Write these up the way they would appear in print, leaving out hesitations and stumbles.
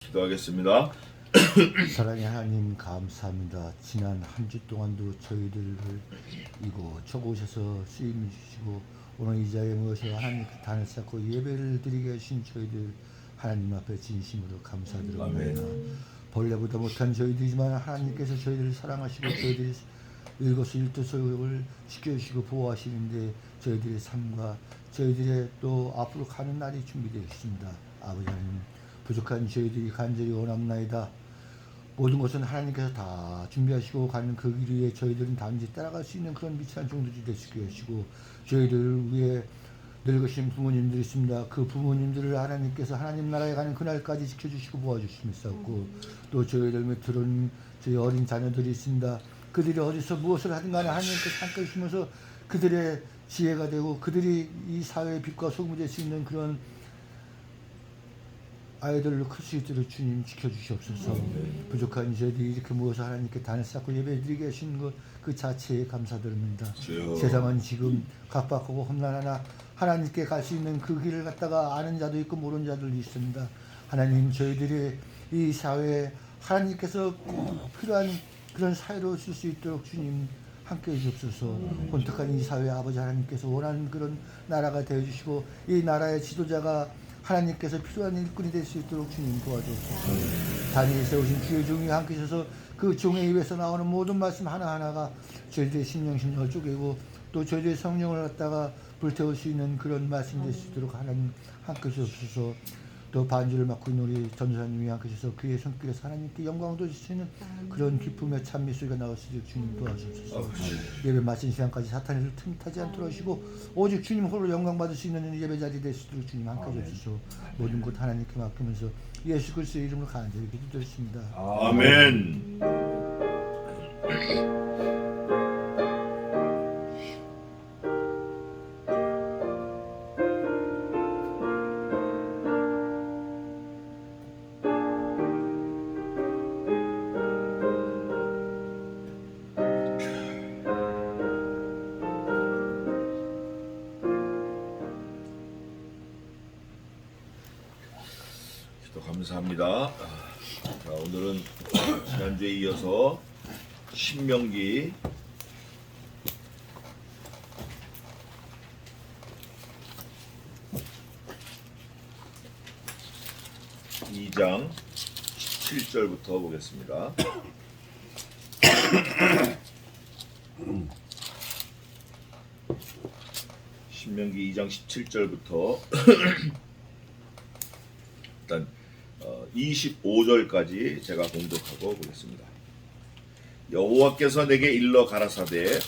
기도하겠습니다. 사랑의 하나님 감사합니다. 지난 한 주 동안도 저희들을 이곳저곳 오셔서 쓰임 주시고 오늘 이 자리에 모셔 하나님께 단을 쌓고 예배를 드리게 하신 저희들 하나님 앞에 진심으로 감사드립니다. 본래보다 못한 저희들이지만 하나님께서 저희들을 사랑하시고 저희들이 일거수일투족을 지켜주시고 보호하시는데 저희들의 삶과 저희들의 또 앞으로 가는 날이 준비되어 있습니다. 아버지 하나님, 부족한 저희들이 간절히 원합나이다. 모든 것은 하나님께서 다 준비하시고 가는 그 길 위에 저희들은 단지 따라갈 수 있는 그런 미천한 종들이 되시게 하시고 저희들을 위해 늙으신 부모님들이 있습니다. 그 부모님들을 하나님께서 하나님 나라에 가는 그날까지 지켜주시고 보아주시면서고 또 저희들 밑으로는 저희 어린 자녀들이 있습니다. 그들이 어디서 무엇을 하든 간에 하나님께서 함께 해주시면서 그들의 지혜가 되고 그들이 이 사회의 빛과 소금이 될 수 있는 그런 아이들로 클 수 있도록 주님 지켜주시옵소서. 부족한 저희들이 이렇게 모여서 하나님께 단을 쌓고 예배드리게 하신 것 그 자체에 감사드립니다. 세상은 지금 각박하고 험난하나 하나님께 갈 수 있는 그 길을 갖다가 아는 자도 있고 모르는 자들도 있습니다. 하나님, 저희들이 이 사회에 하나님께서 꼭 필요한 그런 사회로 쓸 수 있도록 주님 함께 해주옵소서. 혼탁한 이 사회 아버지 하나님께서 원하는 그런 나라가 되어주시고 이 나라의 지도자가 하나님께서 필요한 일꾼이 될 수 있도록 주님 도와주옵소서. 단위에 세우신 주의 종이 함께 있어서 그 종의 입에서 나오는 모든 말씀 하나하나가 저희들의 심령을 쪼개고 또 저희들의 성령을 갖다가 불태울 수 있는 그런 말씀이 될 수 있도록 하나님 함께 주옵소서. 또 반주를 맡고 있는 우리 전도사님이 함께 하셔서 그의 손길에서 하나님께 영광도 주시는 그런 기쁨의 찬미 소리가 나올 수 있도록 주님 도와주옵소서. 예배 마친 시간까지 사탄을 틈타지 않도록 하시고 오직 주님 홀로 영광 받을 수 있는 예배 자리 될 수 있도록 주님 함께 해주시소. 모든 것 하나님께 맡기면서 예수 그리스도의 이름으로 간절히 기도드렸습니다. 아멘. 기도 감사합니다. 자, 오늘은 지난주에 이어서 신명기 2장 17절부터 보겠습니다. 신명기 2장 17절부터 일단 25절까지 제가 공독하고 보겠습니다. 여호와께서 내게 일러 가라사대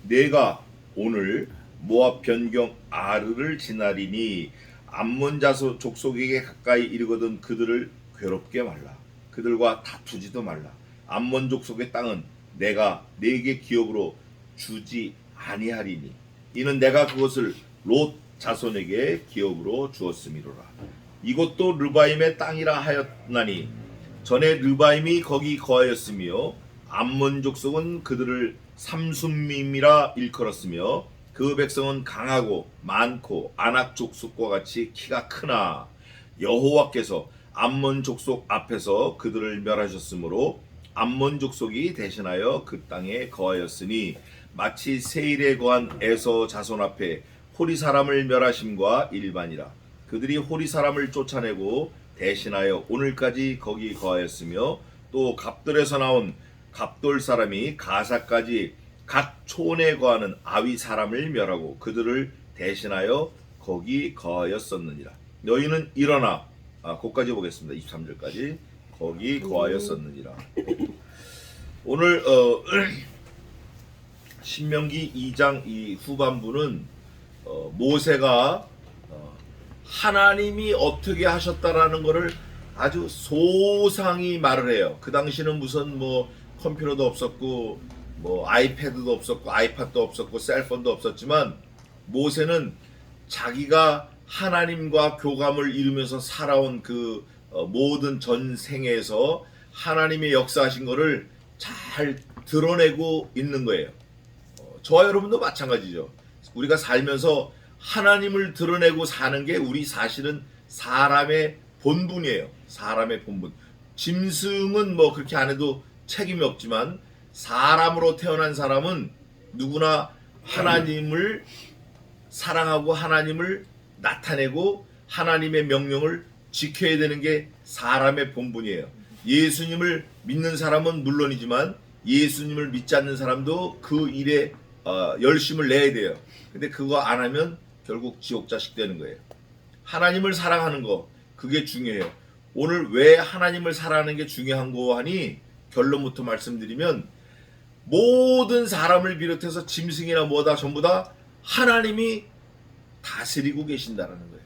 내가 오늘 모압 변경 아르를 지나리니 암몬 자손 족속에게 가까이 이르거든 그들을 괴롭게 말라. 그들과 다투지도 말라. 암몬 족속의 땅은 내가 네게 기업으로 주지 아니하리니 이는 내가 그것을 롯 자손에게 기업으로 주었음이로라. 이것도 르바임의 땅이라 하였나니 전에 르바임이 거기 거하였으며 암몬 족속은 그들을 삼순밈이라 일컬었으며 그 백성은 강하고 많고 아낙 족속과 같이 키가 크나 여호와께서 암몬 족속 앞에서 그들을 멸하셨으므로 암몬 족속이 대신하여 그 땅에 거하였으니 마치 세일에 거한 에서 자손 앞에 호리 사람을 멸하심과 일반이라. 그들이 호리 사람을 쫓아내고 대신하여 오늘까지 거기 거하였으며 또 갑돌에서 나온 갑돌 사람이 가사까지 각 촌에 거하는 아위 사람을 멸하고 그들을 대신하여 거기 거하였었느니라. 너희는 일어나 거기까지 보겠습니다. 23절까지 거기 거하였었느니라. 오늘 신명기 2장 이 후반부는 모세가 하나님이 어떻게 하셨다라는 것을 아주 소상히 말을 해요. 그 당시는 무슨 뭐 컴퓨터도 없었고 뭐 아이패드도 없었고 아이팟도 없었고 셀폰도 없었지만 모세는 자기가 하나님과 교감을 이루면서 살아온 그 모든 전생에서 하나님의 역사하신 것을 잘 드러내고 있는 거예요. 저와 여러분도 마찬가지죠. 우리가 살면서 하나님을 드러내고 사는 게 우리 사실은 사람의 본분이에요. 사람의 본분. 짐승은 뭐 그렇게 안 해도 책임이 없지만 사람으로 태어난 사람은 누구나 하나님을 사랑하고 하나님을 나타내고 하나님의 명령을 지켜야 되는 게 사람의 본분이에요. 예수님을 믿는 사람은 물론이지만 예수님을 믿지 않는 사람도 그 일에 열심을 내야 돼요. 근데 그거 안 하면 결국 지옥 자식 되는 거예요. 하나님을 사랑하는 거, 그게 중요해요. 오늘 왜 하나님을 사랑하는 게 중요한 거 하니 결론부터 말씀드리면 모든 사람을 비롯해서 짐승이나 뭐다 전부 다 하나님이 다스리고 계신다는 거예요.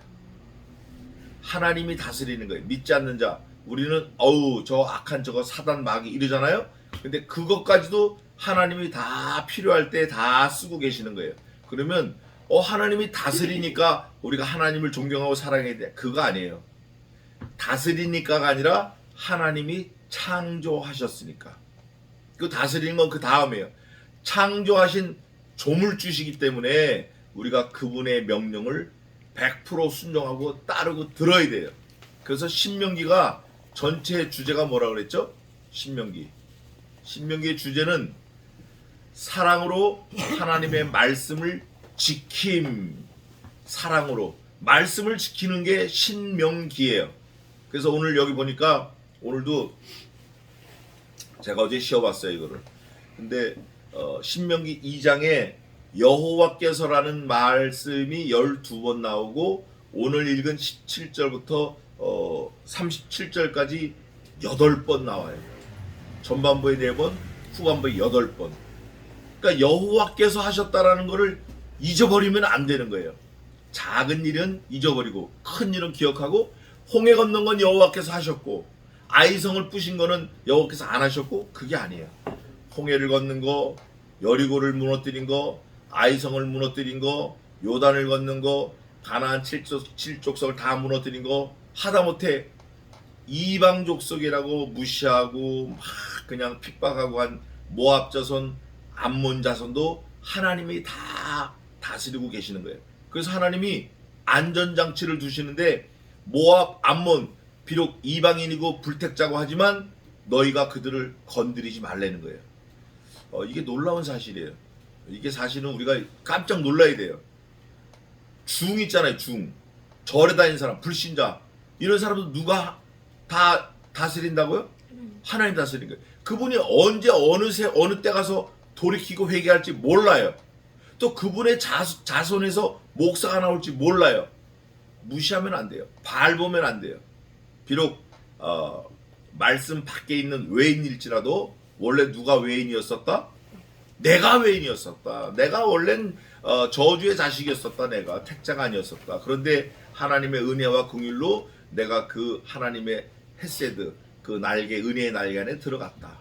하나님이 다스리는 거예요. 믿지 않는 자, 우리는 저 악한 저거 사단 마귀 이러잖아요. 근데 그것까지도 하나님이 다 필요할 때 다 쓰고 계시는 거예요. 그러면 하나님이 다스리니까 우리가 하나님을 존경하고 사랑해야 돼. 그거 아니에요. 다스리니까가 아니라 하나님이 창조하셨으니까. 그 다스리는 건 그 다음이에요. 창조하신 조물주시기 때문에 우리가 그분의 명령을 100% 순종하고 따르고 들어야 돼요. 그래서 신명기가 전체 주제가 뭐라 그랬죠? 신명기의 주제는 사랑으로 하나님의 말씀을 지킴. 사랑으로 말씀을 지키는 게 신명기예요. 그래서 오늘 여기 보니까 오늘도 제가 어제 쉬어봤어요 이거를. 근데 신명기 2장에 여호와께서라는 말씀이 12번 나오고 오늘 읽은 17절부터 37절까지 8번 나와요. 전반부에 4번, 후반부에 8번. 그러니까 여호와께서 하셨다라는 거를 잊어버리면 안 되는 거예요. 작은 일은 잊어버리고 큰 일은 기억하고, 홍해 건넌 건 여호와께서 하셨고 아이성을 부신 거는 여호와께서 안 하셨고, 그게 아니에요. 홍해를 건넌 거, 여리고를 무너뜨린 거, 아이성을 무너뜨린 거, 요단을 건넌 거, 가나안 7족속을 다 무너뜨린 거, 하다못해 이방 족속이라고 무시하고 막 그냥 핍박하고 한 모압 자손, 암몬 자손도 하나님이 다 다스리고 계시는 거예요. 그래서 하나님이 안전장치를 두시는데, 모압, 암몬 비록 이방인이고 불택자고 하지만 너희가 그들을 건드리지 말라는 거예요. 이게 놀라운 사실이에요. 이게 사실은 우리가 깜짝 놀라야 돼요. 중 있잖아요. 중. 절에 다니는 사람, 불신자, 이런 사람도 누가 다 다스린다고요? 하나님 다스리는 거예요. 그분이 언제 어느 때 가서 돌이키고 회개할지 몰라요. 또 그분의 자손에서 목사가 나올지 몰라요. 무시하면 안 돼요. 발 보면 안 돼요. 비록 말씀 밖에 있는 외인일지라도 원래 누가 외인이었었다? 내가 외인이었었다. 내가 원래는 저주의 자식이었었다. 내가 택자가 아니었었다. 그런데 하나님의 은혜와 긍휼로 내가 그 하나님의 헤세드, 그 날개, 은혜의 날개 안에 들어갔다.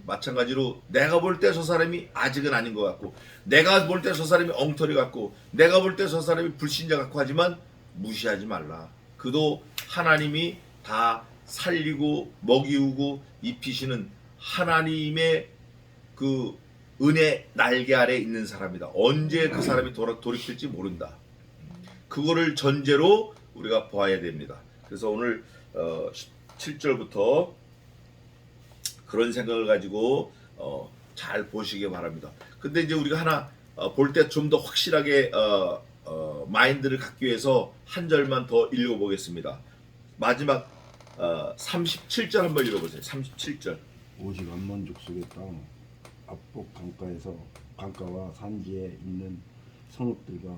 마찬가지로 내가 볼 때 저 사람이 아직은 아닌 것 같고, 내가 볼 때 저 사람이 엉터리 같고, 내가 볼 때 저 사람이 불신자 같고 하지만 무시하지 말라. 그도 하나님이 다 살리고 먹이우고 입히시는 하나님의 그 은혜 날개 아래 있는 사람이다. 언제 그 사람이 돌이킬지 모른다. 그거를 전제로 우리가 보아야 됩니다. 그래서 오늘 17절부터 그런 생각을 가지고 잘 보시기 바랍니다. 근데 이제 우리가 하나 볼 때 좀 더 확실하게 마인드를 갖기 위해서 한 절만 더 읽어보겠습니다. 마지막 37절 한번 읽어보세요. 37절. 오직 암몬 족속의 땅 압복 강가와 산지에 있는 성읍들과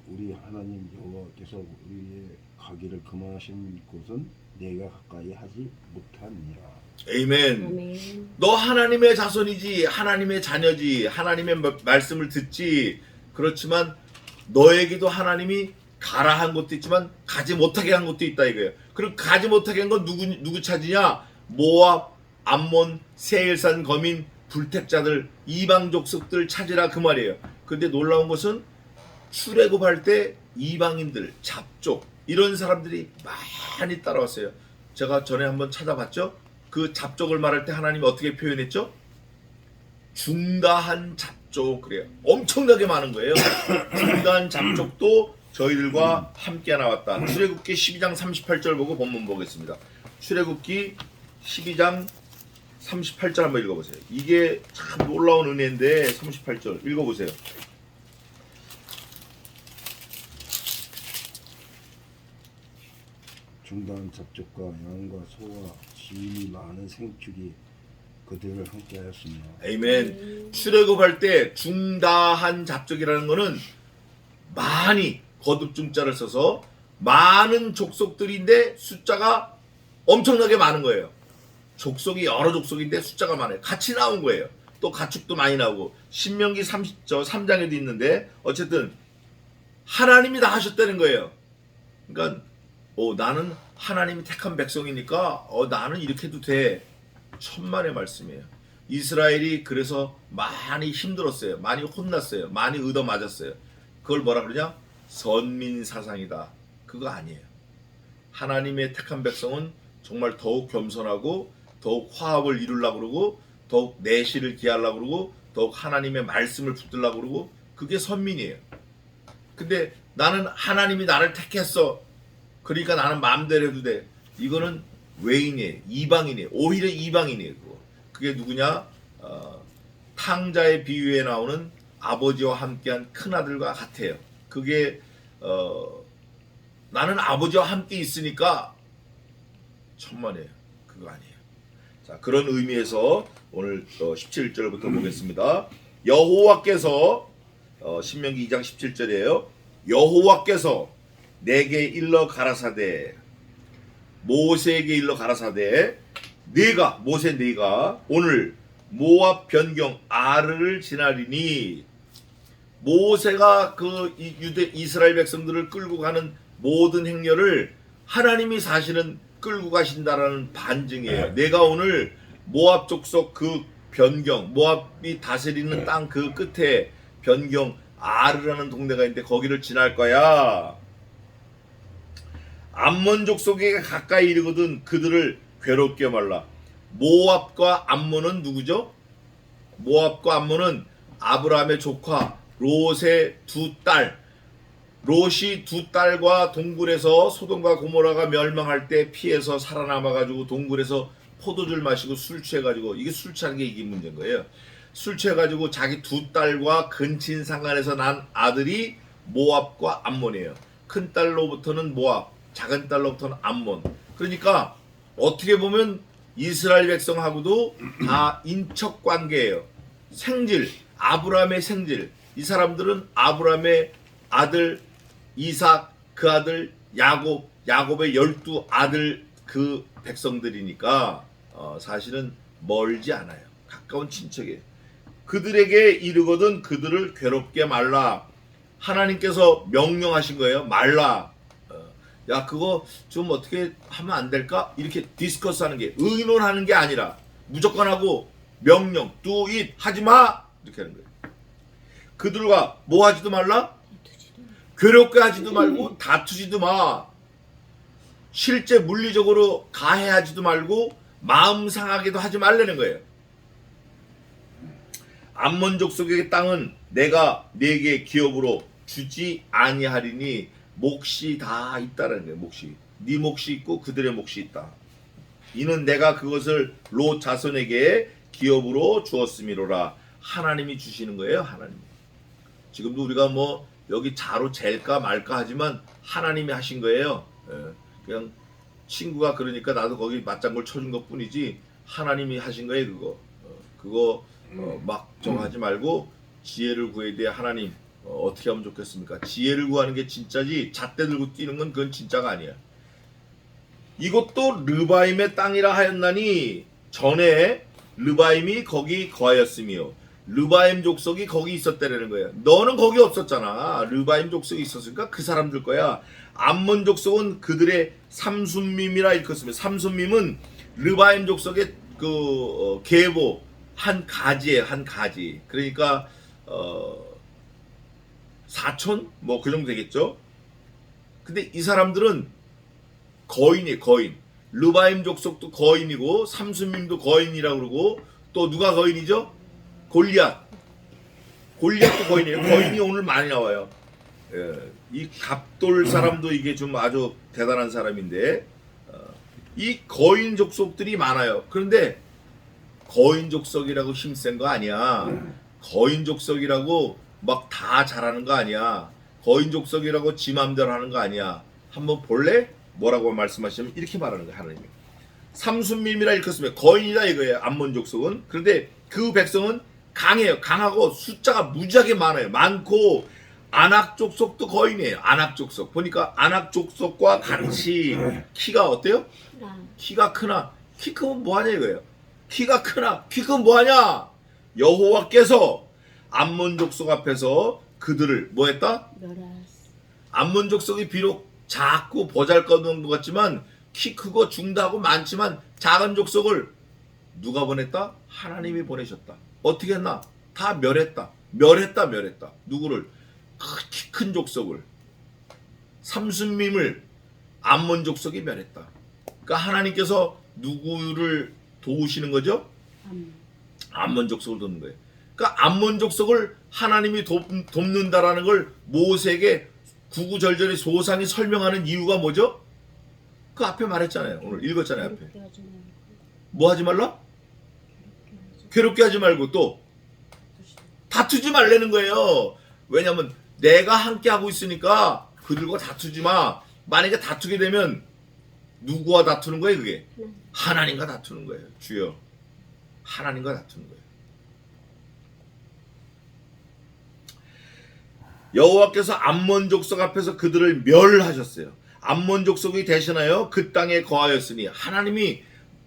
우리 하나님 여호와께서 우리의 가기를 금하신 곳은 내가 가까이 하지 못하니라. 에이멘. 아멘. 너 하나님의 자손이지, 하나님의 자녀지, 하나님의 말씀을 듣지. 그렇지만 너에게도 하나님이 가라 한 것도 있지만 가지 못하게 한 것도 있다 이거예요. 그럼 가지 못하게 한 건 누구 차지냐? 모압, 암몬, 세일산 거민, 불택자들, 이방 족속들 찾으라 그 말이에요. 근데 놀라운 것은 출애굽할 때 이방인들, 잡족 이런 사람들이 많이 따라왔어요. 제가 전에 한번 찾아봤죠. 그 잡족을 말할 때 하나님이 어떻게 표현했죠? 중다한 잡족 그래요. 엄청나게 많은 거예요. 중다한 잡족도 저희들과 함께 나왔다. 출애굽기 12장 38절 보고 본문 보겠습니다. 출애굽기 12장 38절 한번 읽어보세요. 이게 참 놀라운 은혜인데 38절 읽어보세요. 중다한 잡족과 양과 소와 지인이 많은 생축이 그들을 함께하였으며. 아멘. 출애굽할 때 중다한 잡족이라는 거는 많이 거듭중자를 써서 많은 족속들인데 숫자가 엄청나게 많은 거예요. 족속이 여러 족속인데 숫자가 많아요. 같이 나온 거예요. 또 가축도 많이 나오고 신명기 3장에도 있는데 어쨌든 하나님이 다 하셨다는 거예요. 그러니까 나는 하나님이 택한 백성이니까 나는 이렇게 해도 돼. 천만의 말씀이에요. 이스라엘이 그래서 많이 힘들었어요. 많이 혼났어요. 많이 얻어맞았어요. 그걸 뭐라 그러냐? 선민사상이다. 그거 아니에요. 하나님의 택한 백성은 정말 더욱 겸손하고 더욱 화합을 이루려고 그러고 더욱 내실을 기하려고 그러고 더욱 하나님의 말씀을 붙들려고 그러고 그게 선민이에요. 근데 나는 하나님이 나를 택했어. 그러니까 나는 마음대로 해도 돼. 이거는 외인이에요. 이방인이에요. 오히려 이방인이에요. 그게 누구냐? 탕자의 비유에 나오는 아버지와 함께한 큰아들과 같아요. 그게 나는 아버지와 함께 있으니까 천만에요. 그거 아니에요. 자, 그런 의미에서 오늘 17절부터 보겠습니다. 여호와께서 신명기 2장 17절이에요. 여호와께서 내게 일러 가라사대 모세에게 일러 가라사대 네가 오늘 모압 변경 아르를 지나리니 모세가 그 이스라엘 백성들을 끌고 가는 모든 행렬을 하나님이 사실은 끌고 가신다라는 반증이에요. 내가 오늘 모압 족속 그 변경 모압이 다스리는 땅 그 끝에 변경 아르라는 동네가 있는데 거기를 지날 거야. 암몬 족속에게 가까이 이르거든 그들을 괴롭게 말라. 모압과 암몬은 누구죠? 모압과 암몬은 아브라함의 조카 롯의 두 딸. 롯이 두 딸과 동굴에서 소돔과 고모라가 멸망할 때 피해서 살아남아가지고 동굴에서 포도주를 마시고 술 취해가지고 이게 술 취하는 게 이게 문제인 거예요. 술 취해가지고 자기 두 딸과 근친 상간에서 난 아들이 모압과 암몬이에요. 큰 딸로부터는 모압, 작은 딸로부터는 암몬. 그러니까 어떻게 보면 이스라엘 백성하고도 다 인척 관계예요. 생질, 아브라함의 생질. 이 사람들은 아브라함의 아들 이삭, 그 아들 야곱, 야곱의 12아들 그 백성들이니까 사실은 멀지 않아요. 가까운 친척이에요. 그들에게 이르거든 그들을 괴롭게 말라. 하나님께서 명령하신 거예요. 말라. 야 그거 좀 어떻게 하면 안 될까? 이렇게 디스커스하는 게 의논하는 게 아니라 무조건 하고 명령 do it 하지마 이렇게 하는 거예요. 그들과 뭐 하지도 말라? 괴롭게 하지도 말고 다투지도 마. 실제 물리적으로 가해하지도 말고 마음 상하게도 하지 말라는 거예요. 암몬 족속의 땅은 내가 네게 기업으로 주지 아니하리니 몫이 다 있다라는 거예요. 몫이. 네 몫이 있고 그들의 몫이 있다. 이는 내가 그것을 롯 자손에게 기업으로 주었음이로라. 하나님이 주시는 거예요. 하나님. 지금도 우리가 뭐 여기 자로 잴까 말까 하지만 하나님이 하신 거예요. 그냥 친구가 그러니까 나도 거기 맞장구를 쳐준 것 뿐이지 하나님이 하신 거예요. 그거 막 정하지 말고 지혜를 구해야 돼. 하나님 어떻게 하면 좋겠습니까? 지혜를 구하는 게 진짜지 잣대 들고 뛰는 건 그건 진짜가 아니야. 이것도 르바임의 땅이라 하였나니 전에 르바임이 거기 거하였으며 르바임 족속이 거기 있었다라는 거예요. 너는 거기 없었잖아. 르바임 족속이 있었으니까 그 사람들 거야. 암몬 족속은 그들의 삼순밈이라 일컫습니다. 삼순밈은 르바임 족속의 그 계보 한 가지예요. 한 가지. 그러니까 사촌 뭐 그 정도 되겠죠. 근데 이 사람들은 거인이에요. 거인. 르바임 족속도 거인이고 삼순밈도 거인이라고 그러고 또 누가 거인이죠? 골리앗. 골리앗도 거인이에요. 거인이 오늘 많이 나와요. 예. 이 갑돌 사람도 이게 좀 아주 대단한 사람인데 이 거인 족속들이 많아요. 그런데 거인 족속이라고 힘센 거 아니야. 거인 족속이라고 막 다 잘하는 거 아니야. 거인 족속이라고 지 맘대로 하는 거 아니야. 한번 볼래? 뭐라고 말씀하시면 이렇게 말하는 거야, 하나님이. 삼순밈이라 일컫으면 거인이다 이거예요. 암몬 족속은. 그런데 그 백성은 강해요. 강하고 숫자가 무지하게 많아요. 많고 아낙 족속도 거인이에요. 아낙 족속. 보니까 아낙 족속과 같이 키가 어때요? 키가 크나? 키 크면 뭐하냐 이거예요. 키가 크나? 키 크면 뭐하냐? 여호와께서 암몬 족속 앞에서 그들을 뭐했다? 암몬 족속이 비록 작고 보잘것없는 것 같지만 키 크고 중다고 많지만 작은 족속을 누가 보냈다? 하나님이 보내셨다. 어떻게 했나? 다 멸했다. 멸했다. 누구를? 키 큰 족속을. 삼순밈을 암몬 족속이 멸했다. 그러니까 하나님께서 누구를 도우시는 거죠? 암몬 족속을 돕는 거예요. 그러니까 암몬 족속을 하나님이 돕는다라는 걸 모세에게 구구절절히 소상히 설명하는 이유가 뭐죠? 그 앞에 말했잖아요. 오늘 읽었잖아요. 앞에. 뭐 하지 말라? 괴롭게 하지 말고 또 다투지 말라는 거예요. 왜냐하면 내가 함께 하고 있으니까 그들과 다투지 마. 만약에 다투게 되면 누구와 다투는 거예요? 그게 하나님과 다투는 거예요. 주여, 하나님과 다투는 거예요. 여호와께서 암몬 족속 앞에서 그들을 멸하셨어요. 암몬 족속이 대신하여 그 땅에 거하였으니 하나님이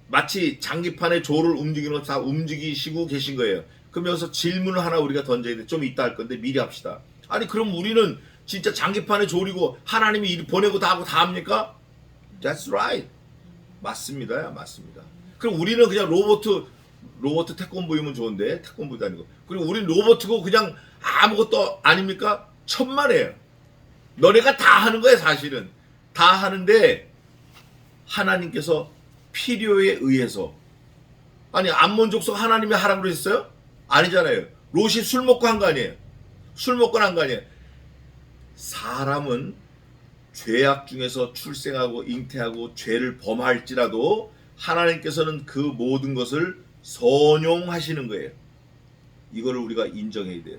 마치 장기판의 조를 움직이는 것 다 움직이시고 계신 거예요. 그럼 여기서 질문을 하나 우리가 던져야 돼. 좀 이따 할 건데 미리 합시다. 아니 그럼 우리는 진짜 장기판의 조리고 하나님이 일 보내고 다 하고 다 합니까? That's right. 맞습니다. 맞습니다. 그럼 우리는 그냥 로봇 태권브이면 좋은데 태권브이도 아니고 그리고 우리는 로봇이고 그냥 아무것도 아닙니까? 천만에요. 너네가 다 하는 거야 사실은. 다 하는데 하나님께서 필요에 의해서 아니 암몬 족속 하나님이 하라고 그랬어요? 아니잖아요. 롯이 술 먹고 한 거 아니에요. 술 먹고 한 거 아니에요. 사람은 죄악 중에서 출생하고 잉태하고 죄를 범할지라도 하나님께서는 그 모든 것을 선용하시는 거예요. 이거를 우리가 인정해야 돼요.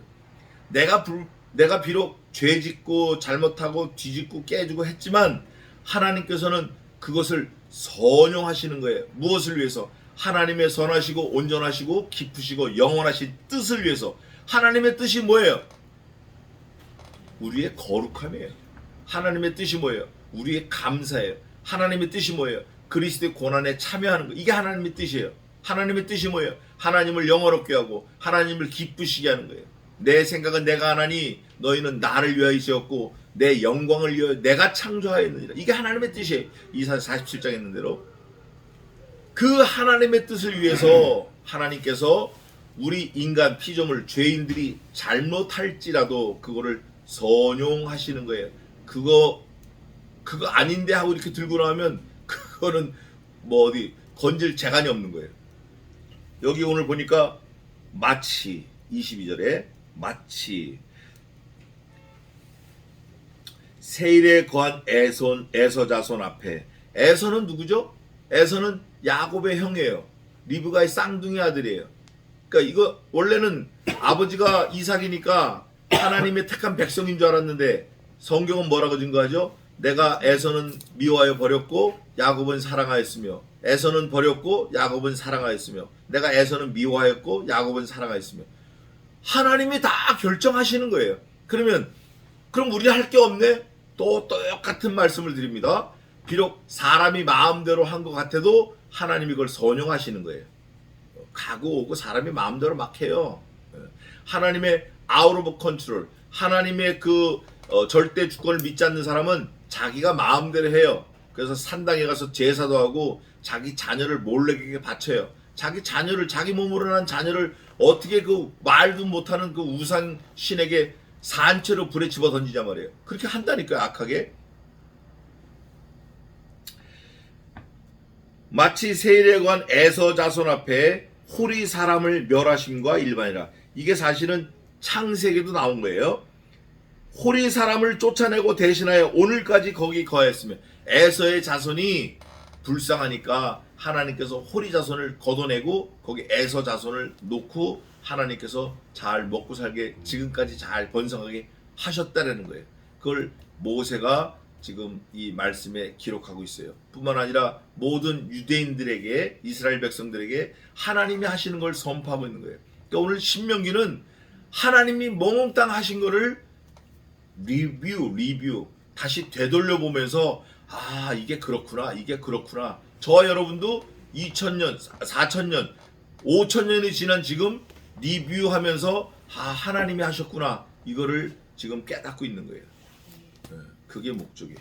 내가 비록 죄 짓고 잘못하고 뒤집고 깨지고 했지만 하나님께서는 그것을 선용하시는 거예요. 무엇을 위해서? 하나님의 선하시고 온전하시고 기쁘시고 영원하신 뜻을 위해서. 하나님의 뜻이 뭐예요? 우리의 거룩함이에요. 하나님의 뜻이 뭐예요? 우리의 감사예요. 하나님의 뜻이 뭐예요? 그리스도의 고난에 참여하는 거. 이게 하나님의 뜻이에요. 하나님의 뜻이 뭐예요? 하나님을 영화롭게 하고 하나님을 기쁘시게 하는 거예요. 내 생각은 내가 하나니 너희는 나를 위하여 지었고 내 영광을 위하여 내가 창조하였느니라. 이게 하나님의 뜻이에요. 이사야 47장에 있는 대로. 그 하나님의 뜻을 위해서 하나님께서 우리 인간 피조물 죄인들이 잘못할지라도 그거를 선용하시는 거예요. 그거 아닌데 하고 이렇게 들고 나오면 그거는 뭐 어디 건질 재간이 없는 거예요. 여기 오늘 보니까 마치 22절에 마치 세일에 거한 에서 자손 앞에. 에서는 누구죠? 에서는 야곱의 형이에요. 리브가의 쌍둥이 아들이에요. 그러니까 이거 원래는 아버지가 이삭이니까 하나님의 택한 백성인 줄 알았는데 성경은 뭐라고 증거하죠? 내가 에서는 미워하여 버렸고 야곱은 사랑하였으며 에서는 버렸고 야곱은 사랑하였으며 내가 에서는 미워하였고 야곱은 사랑하였으며 하나님이 다 결정하시는 거예요. 그럼 우리 할 게 없네? 또 똑같은 말씀을 드립니다. 비록 사람이 마음대로 한 것 같아도 하나님이 그걸 선용하시는 거예요. 가고 오고 사람이 마음대로 막 해요. 하나님의 아웃 오브 컨트롤, 하나님의 그 절대 주권을 믿지 않는 사람은 자기가 마음대로 해요. 그래서 산당에 가서 제사도 하고 자기 자녀를 몰래에게 바쳐요. 자기 몸으로 난 자녀를 어떻게 그 말도 못하는 그 우상 신에게 산채로 불에 집어 던지자 말이에요. 그렇게 한다니까요, 악하게. 마치 세일에 관한 에서 자손 앞에 홀이 사람을 멸하심과 일반이라. 이게 사실은 창세기도 나온 거예요. 호리 사람을 쫓아내고 대신하여 오늘까지 거기 거했으며 에서의 자손이 불쌍하니까 하나님께서 호리 자손을 걷어내고 거기 에서 자손을 놓고 하나님께서 잘 먹고 살게 지금까지 잘 번성하게 하셨다라는 거예요. 그걸 모세가 지금 이 말씀에 기록하고 있어요. 뿐만 아니라 모든 유대인들에게 이스라엘 백성들에게 하나님이 하시는 걸 선포하고 있는 거예요. 그러니까 오늘 신명기는 하나님이 몽땅 하신 거를 리뷰 다시 되돌려 보면서 아 이게 그렇구나 이게 그렇구나. 저와 여러분도 2000년 4000년 5000년이 지난 지금 리뷰하면서 아 하나님이 하셨구나 이거를 지금 깨닫고 있는 거예요. 그게 목적이에요.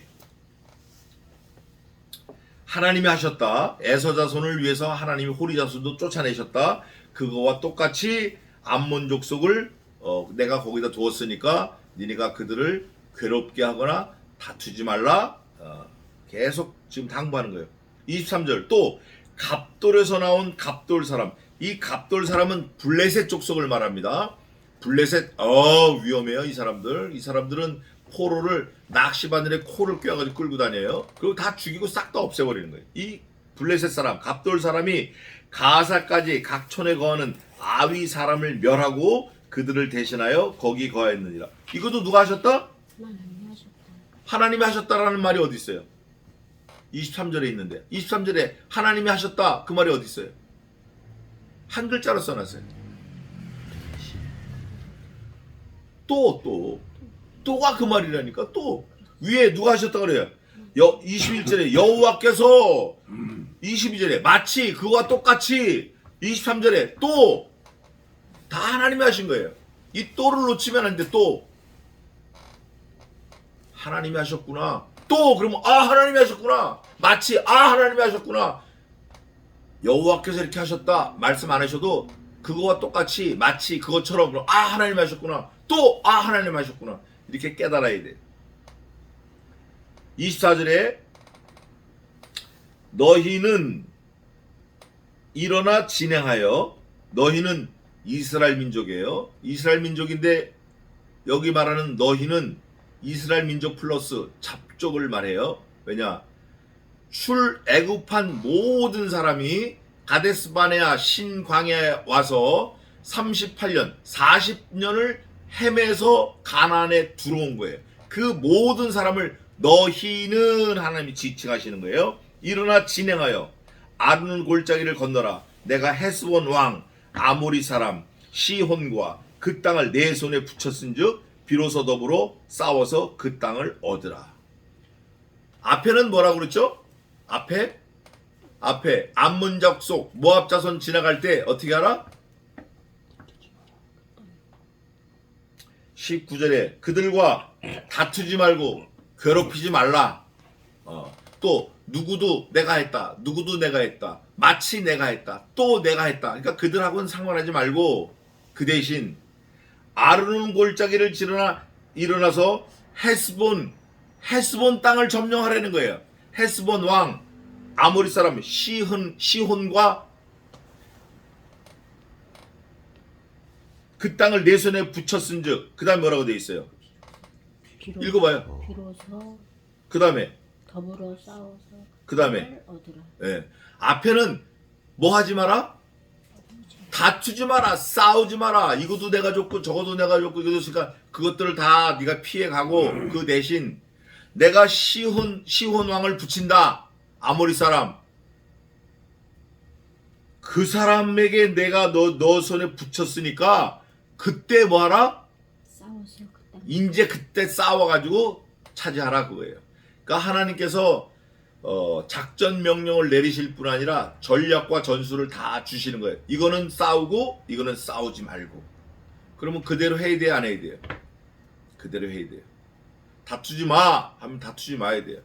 하나님이 하셨다. 에서 자손을 위해서 하나님이 호리 자손도 쫓아내셨다. 그거와 똑같이 암몬 족속을 내가 거기다 두었으니까 니네가 그들을 괴롭게 하거나 다투지 말라. 계속 지금 당부하는 거예요. 23절 또 갑돌에서 나온 갑돌 사람. 이 갑돌 사람은 블레셋 족속을 말합니다. 블레셋 위험해요. 이 사람들은 포로를 낚시바늘에 코를 꿰어가지고 끌고 다녀요. 그리고 다 죽이고 싹 다 없애버리는 거예요. 이 블레셋 사람 갑돌 사람이 가사까지 각촌에 거하는 아위 사람을 멸하고 그들을 대신하여 거기 거하였느니라. 이것도 누가 하셨다? 하나님이 하셨다. 하나님이 하셨다라는 말이 어디 있어요? 23절에 있는데 23절에 하나님이 하셨다 그 말이 어디 있어요? 한 글자로 써놨어요. 또가 그 말이라니까. 또 위에 누가 하셨다 그래요? 21절에 여호와께서 22절에 마치 그와 똑같이 23절에 또 다 하나님이 하신 거예요. 이 또를 놓치면 안 돼. 또 하나님이 하셨구나. 또 그러면 하나님이 하셨구나. 마치 하나님이 하셨구나. 여호와께서 이렇게 하셨다 말씀 안 하셔도 그거와 똑같이 마치 그것처럼 하나님이 하셨구나. 또 하나님이 하셨구나. 이렇게 깨달아야 돼. 24절에 너희는 일어나 진행하여 너희는 이스라엘 민족이에요. 이스라엘 민족인데 여기 말하는 너희는 이스라엘 민족 플러스 잡족을 말해요. 왜냐? 출애굽한 모든 사람이 가데스바네아 신광야에 와서 38년 40년을 헤매서 가나안에 들어온 거예요. 그 모든 사람을 너희는 하나님이 지칭하시는 거예요. 일어나 진행하여 아르논 골짜기를 건너라. 내가 헤스본 왕 아모리 사람 시혼과 그 땅을 내 손에 붙였은즉 비로소 더불어 싸워서 그 땅을 얻으라. 앞에는 뭐라고 그랬죠? 앞에 암몬 족속 모압 자손 지나갈 때 어떻게 하라? 19절에 그들과 다투지 말고 괴롭히지 말라. 또 누구도 내가 했다. 누구도 내가 했다. 마치 내가 했다. 또 내가 했다. 그러니까 그들하고는 상관하지 말고 그 대신 아르논 골짜기를 일어나서 헤스본 땅을 점령하라는 거예요. 헤스본 왕 아모리 사람 시혼과 그 땅을 내 손에 붙였은즉 그 다음에 뭐라고 돼 있어요? 읽어봐요. 비로소 그 다음에 더불어 싸워서 그 다음에 얻으라. 예. 앞에는 뭐 하지 마라? 다투지 마라. 싸우지 마라. 이것도 내가 줬고 저것도 내가 줬고 이것도 줬으니까 그것들을 다 네가 피해가고 그 대신 내가 시혼 왕을 붙인다. 아모리 사람. 그 사람에게 내가 너 손에 붙였으니까 그때 뭐 하라? 싸워서 그 땅. 이제 그때 싸워가지고 차지하라 그거예요. 그러니까 하나님께서 작전 명령을 내리실 뿐 아니라 전략과 전술을 다 주시는 거예요. 이거는 싸우고 이거는 싸우지 말고. 그러면 그대로 해야 돼요, 안 해야 돼요? 그대로 해야 돼요. 다투지 마 하면 다투지 마야 돼요.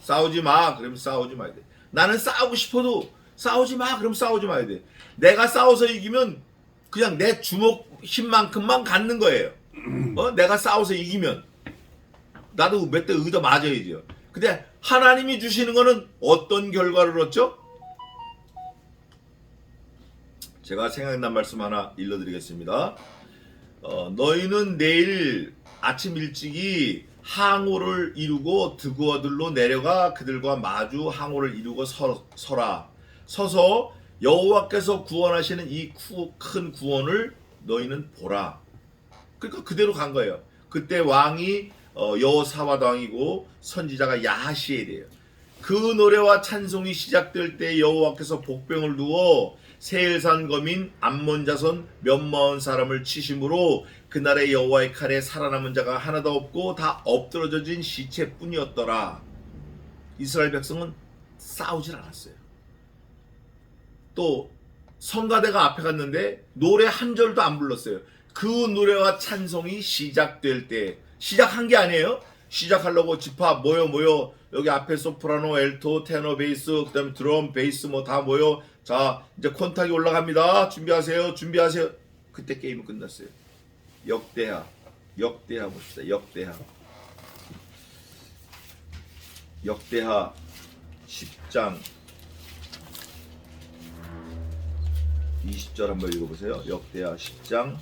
싸우지 마 그러면 싸우지 마야 돼. 나는 싸우고 싶어도 싸우지 마 그러면 싸우지 마야 돼. 내가 싸워서 이기면 그냥 내 주먹 힘만큼만 갖는 거예요. 내가 싸워서 이기면 나도 몇 대 의도 맞아야죠. 근데 하나님이 주시는 거는 어떤 결과를 얻죠? 제가 생각난 말씀 하나 읽어드리겠습니다. 너희는 내일 아침 일찍이 항우를 이루고 드고아들로 내려가 그들과 마주 항우를 이루고 서라. 서서 여호와께서 구원하시는 이 큰 구원을 너희는 보라. 그러니까 그대로 간 거예요. 그때 왕이 여호사밧 왕이고 선지자가 야하시엘이에요. 그 노래와 찬송이 시작될 때 여호와께서 복병을 두어 세일산 거민 암몬 자손 몇마흔 사람을 치심으로 그날의 여호와의 칼에 살아남은 자가 하나도 없고 다 엎드러진 시체뿐이었더라. 이스라엘 백성은 싸우질 않았어요. 또 성가대가 앞에 갔는데 노래 한 절도 안 불렀어요. 그 노래와 찬송이 시작될 때, 시작한 게 아니에요. 시작하려고 집합 모여 여기 앞에 소프라노, 엘토, 테너, 베이스, 그다음에 드럼, 베이스 뭐 다 모여. 자, 이제 콘탁이 올라갑니다. 준비하세요. 그때 게임은 끝났어요. 역대하 봅시다. 역대하 10장 20절 한번 읽어보세요. 역대하 10장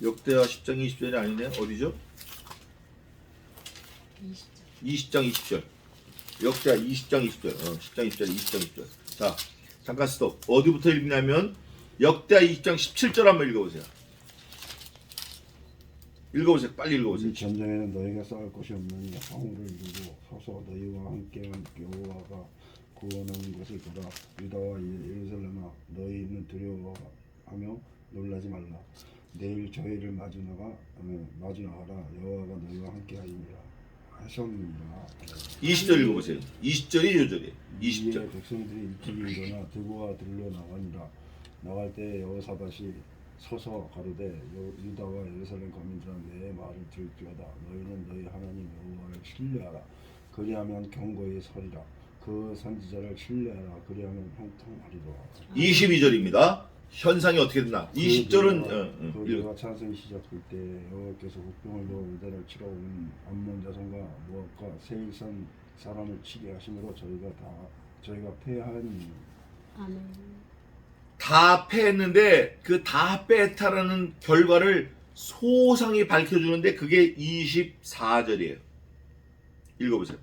역대하 10장 20절이 아니네. 어디죠? 20장 20절. 역대하 20장 20절. 10장 20절, 20장 20절. 자, 잠깐 스톱. 어디부터 읽냐면 역대하 20장 17절 한번 읽어보세요. 빨리 읽어보세요. 이 전쟁에는 너희가 싸울 것이 없느니 항우를 이루고 서서 너희와 함께한 여호와가 구원하는 것을 보라. 유다와 예루살렘아, 너희는 두려워하며 놀라지 말라. 내일 저희를 마주 나가라. 여호와가 너희와 함께하리라 하셨느니라. 20절 읽어보세요. 20절이 요절이에요. 20절. 이에 백성들이 일찍이 일어나 드고와 들로 나가니라. 나갈 때 여호사밧이 서서 가로되 유다와 예루살렘 거민들아, 내 말을 들을지어다. 너희는 너희 하나님 여호와를 신뢰하라. 그리하면 경고히 서리라. 그 선지자를 신뢰하라. 그리하면 형통하리라. 22절입니다. 현상이 어떻게 되나? 20절은 그들과 찬송이 시작될 때 여호와께서 국병을 넣어 유다를 치러 온 암몬 자손과 모압과 세일산 사람을 치게 하심으로 저희가 패하니. 아멘. 다 패했는데 그 다 패했다라는 결과를 소상히 밝혀주는데 그게 24절이에요. 읽어보세요.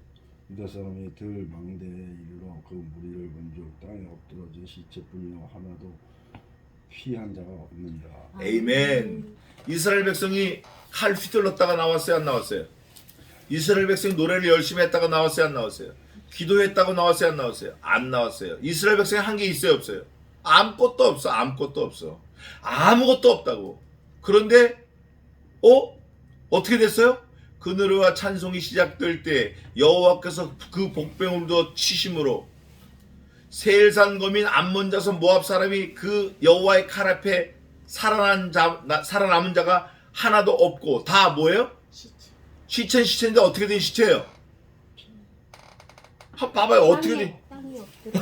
유다 사람이 들 망대에 이르러 그 무리를 본즉 땅에 엎드러진 시체뿐이요 하나도 피한 자가 없느니라. 에이멘. 이스라엘 백성이 칼 휘둘렀다가 나왔어요, 안 나왔어요? 이스라엘 백성이 노래를 열심히 했다가 나왔어요, 안 나왔어요? 기도했다고 나왔어요, 안 나왔어요? 안 나왔어요. 이스라엘 백성이 한 게 있어요, 없어요? 아무것도 없어. 아무것도 없다고. 그런데 어떻게 됐어요? 그 노래와 찬송이 시작될 때 여호와께서 그 복병을 두어 치심으로 세일산 거민 암몬 자손 모압 사람이 그 여호와의 칼 앞에 살아남은 자가 하나도 없고 다 뭐예요? 시체인데 어떻게 된 시체예요? 봐봐요. 어떻게 된 땅이 엎드려.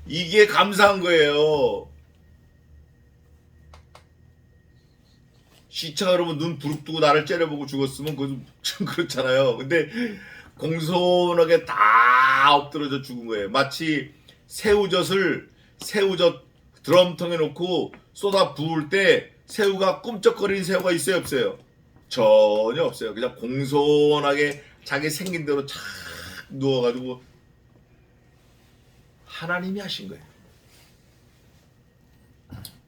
이게 감사한 거예요. 시체가 여러분 눈 부릅뜨고 나를 째려보고 죽었으면 그건 좀 그렇잖아요. 근데 공손하게 다 엎드려져 죽은 거예요. 마치 새우젓 드럼통에 놓고 쏟아 부을 때 새우가 꿈쩍거리는 새우가 있어요, 없어요? 전혀 없어요. 그냥 공손하게 자기 생긴 대로 착 누워가지고 하나님이 하신 거예요.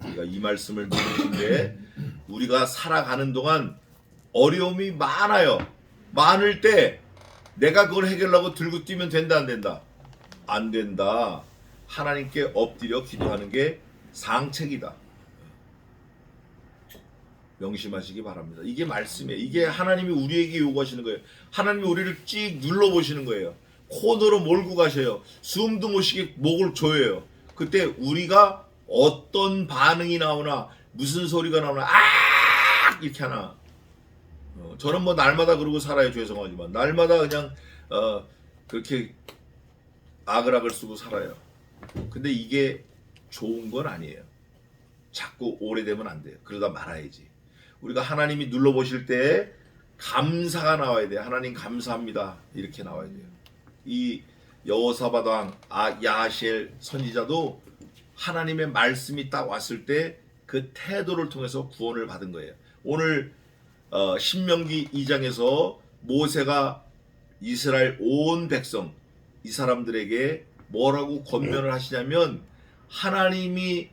우리가 이 말씀을 들으신데 우리가 살아가는 동안 어려움이 많아요. 많을 때 내가 그걸 해결하고 들고 뛰면 된다, 안 된다? 안 된다. 하나님께 엎드려 기도하는 게 상책이다. 명심하시기 바랍니다. 이게 말씀이에요. 이게 하나님이 우리에게 요구하시는 거예요. 하나님이 우리를 찍 눌러보시는 거예요. 코너로 몰고 가셔요. 숨도 못 쉬게 목을 조여요. 그때 우리가 어떤 반응이 나오나 무슨 소리가 나오나 이렇게 하나. 저는 뭐 날마다 그러고 살아요. 죄송하지만 날마다 그냥 그렇게 아글아글 쓰고 살아요. 근데 이게 좋은 건 아니에요. 자꾸 오래되면 안 돼요. 그러다 말아야지. 우리가 하나님이 눌러보실 때 감사가 나와야 돼요. 하나님 감사합니다. 이렇게 나와야 돼요. 이 여호사밧 왕 야하시엘 선지자도 하나님의 말씀이 딱 왔을 때 그 태도를 통해서 구원을 받은 거예요. 오늘 신명기 2장에서 모세가 이스라엘 온 백성 이 사람들에게 뭐라고 권면을 하시냐면 하나님이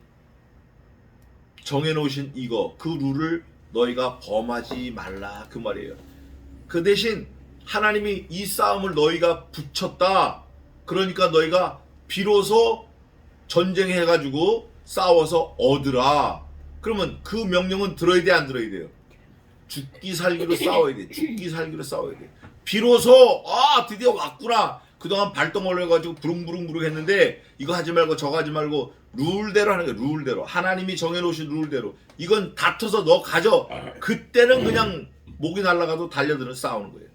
정해놓으신 이거 그 룰을 너희가 범하지 말라 그 말이에요. 그 대신 하나님이 이 싸움을 너희가 붙였다. 그러니까 너희가 비로소 전쟁해가지고 싸워서 얻으라. 그러면 그 명령은 들어야 돼, 안 들어야 돼요? 죽기 살기로 싸워야 돼. 죽기 살기로 싸워야 돼. 비로소 드디어 왔구나. 그동안 발동을 해가지고 부릉부릉 했는데 이거 하지 말고 저거 하지 말고 룰대로 하는 거예요. 룰대로. 하나님이 정해놓으신 룰대로. 이건 다퉈서 너 가져. 그때는 그냥 목이 날아가도 달려드는 싸우는 거예요.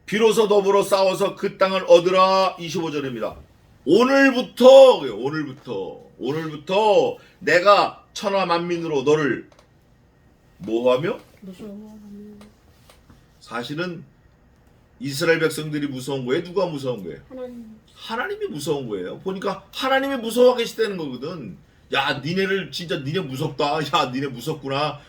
비로소 더불어 싸워서 그 땅을 얻으라. 25절입니다. 오늘부터 내가 천하 만민으로 너를 뭐하며? 무서워하는 사실은 이스라엘 백성들이 무서운 거예요? 누가 무서운 거예요? 하나님. 하나님이 무서운 거예요. 보니까 하나님이 무서워 계시다는 거거든. 야, 니네를 진짜 니네 무섭다. 야, 니네 무섭구나.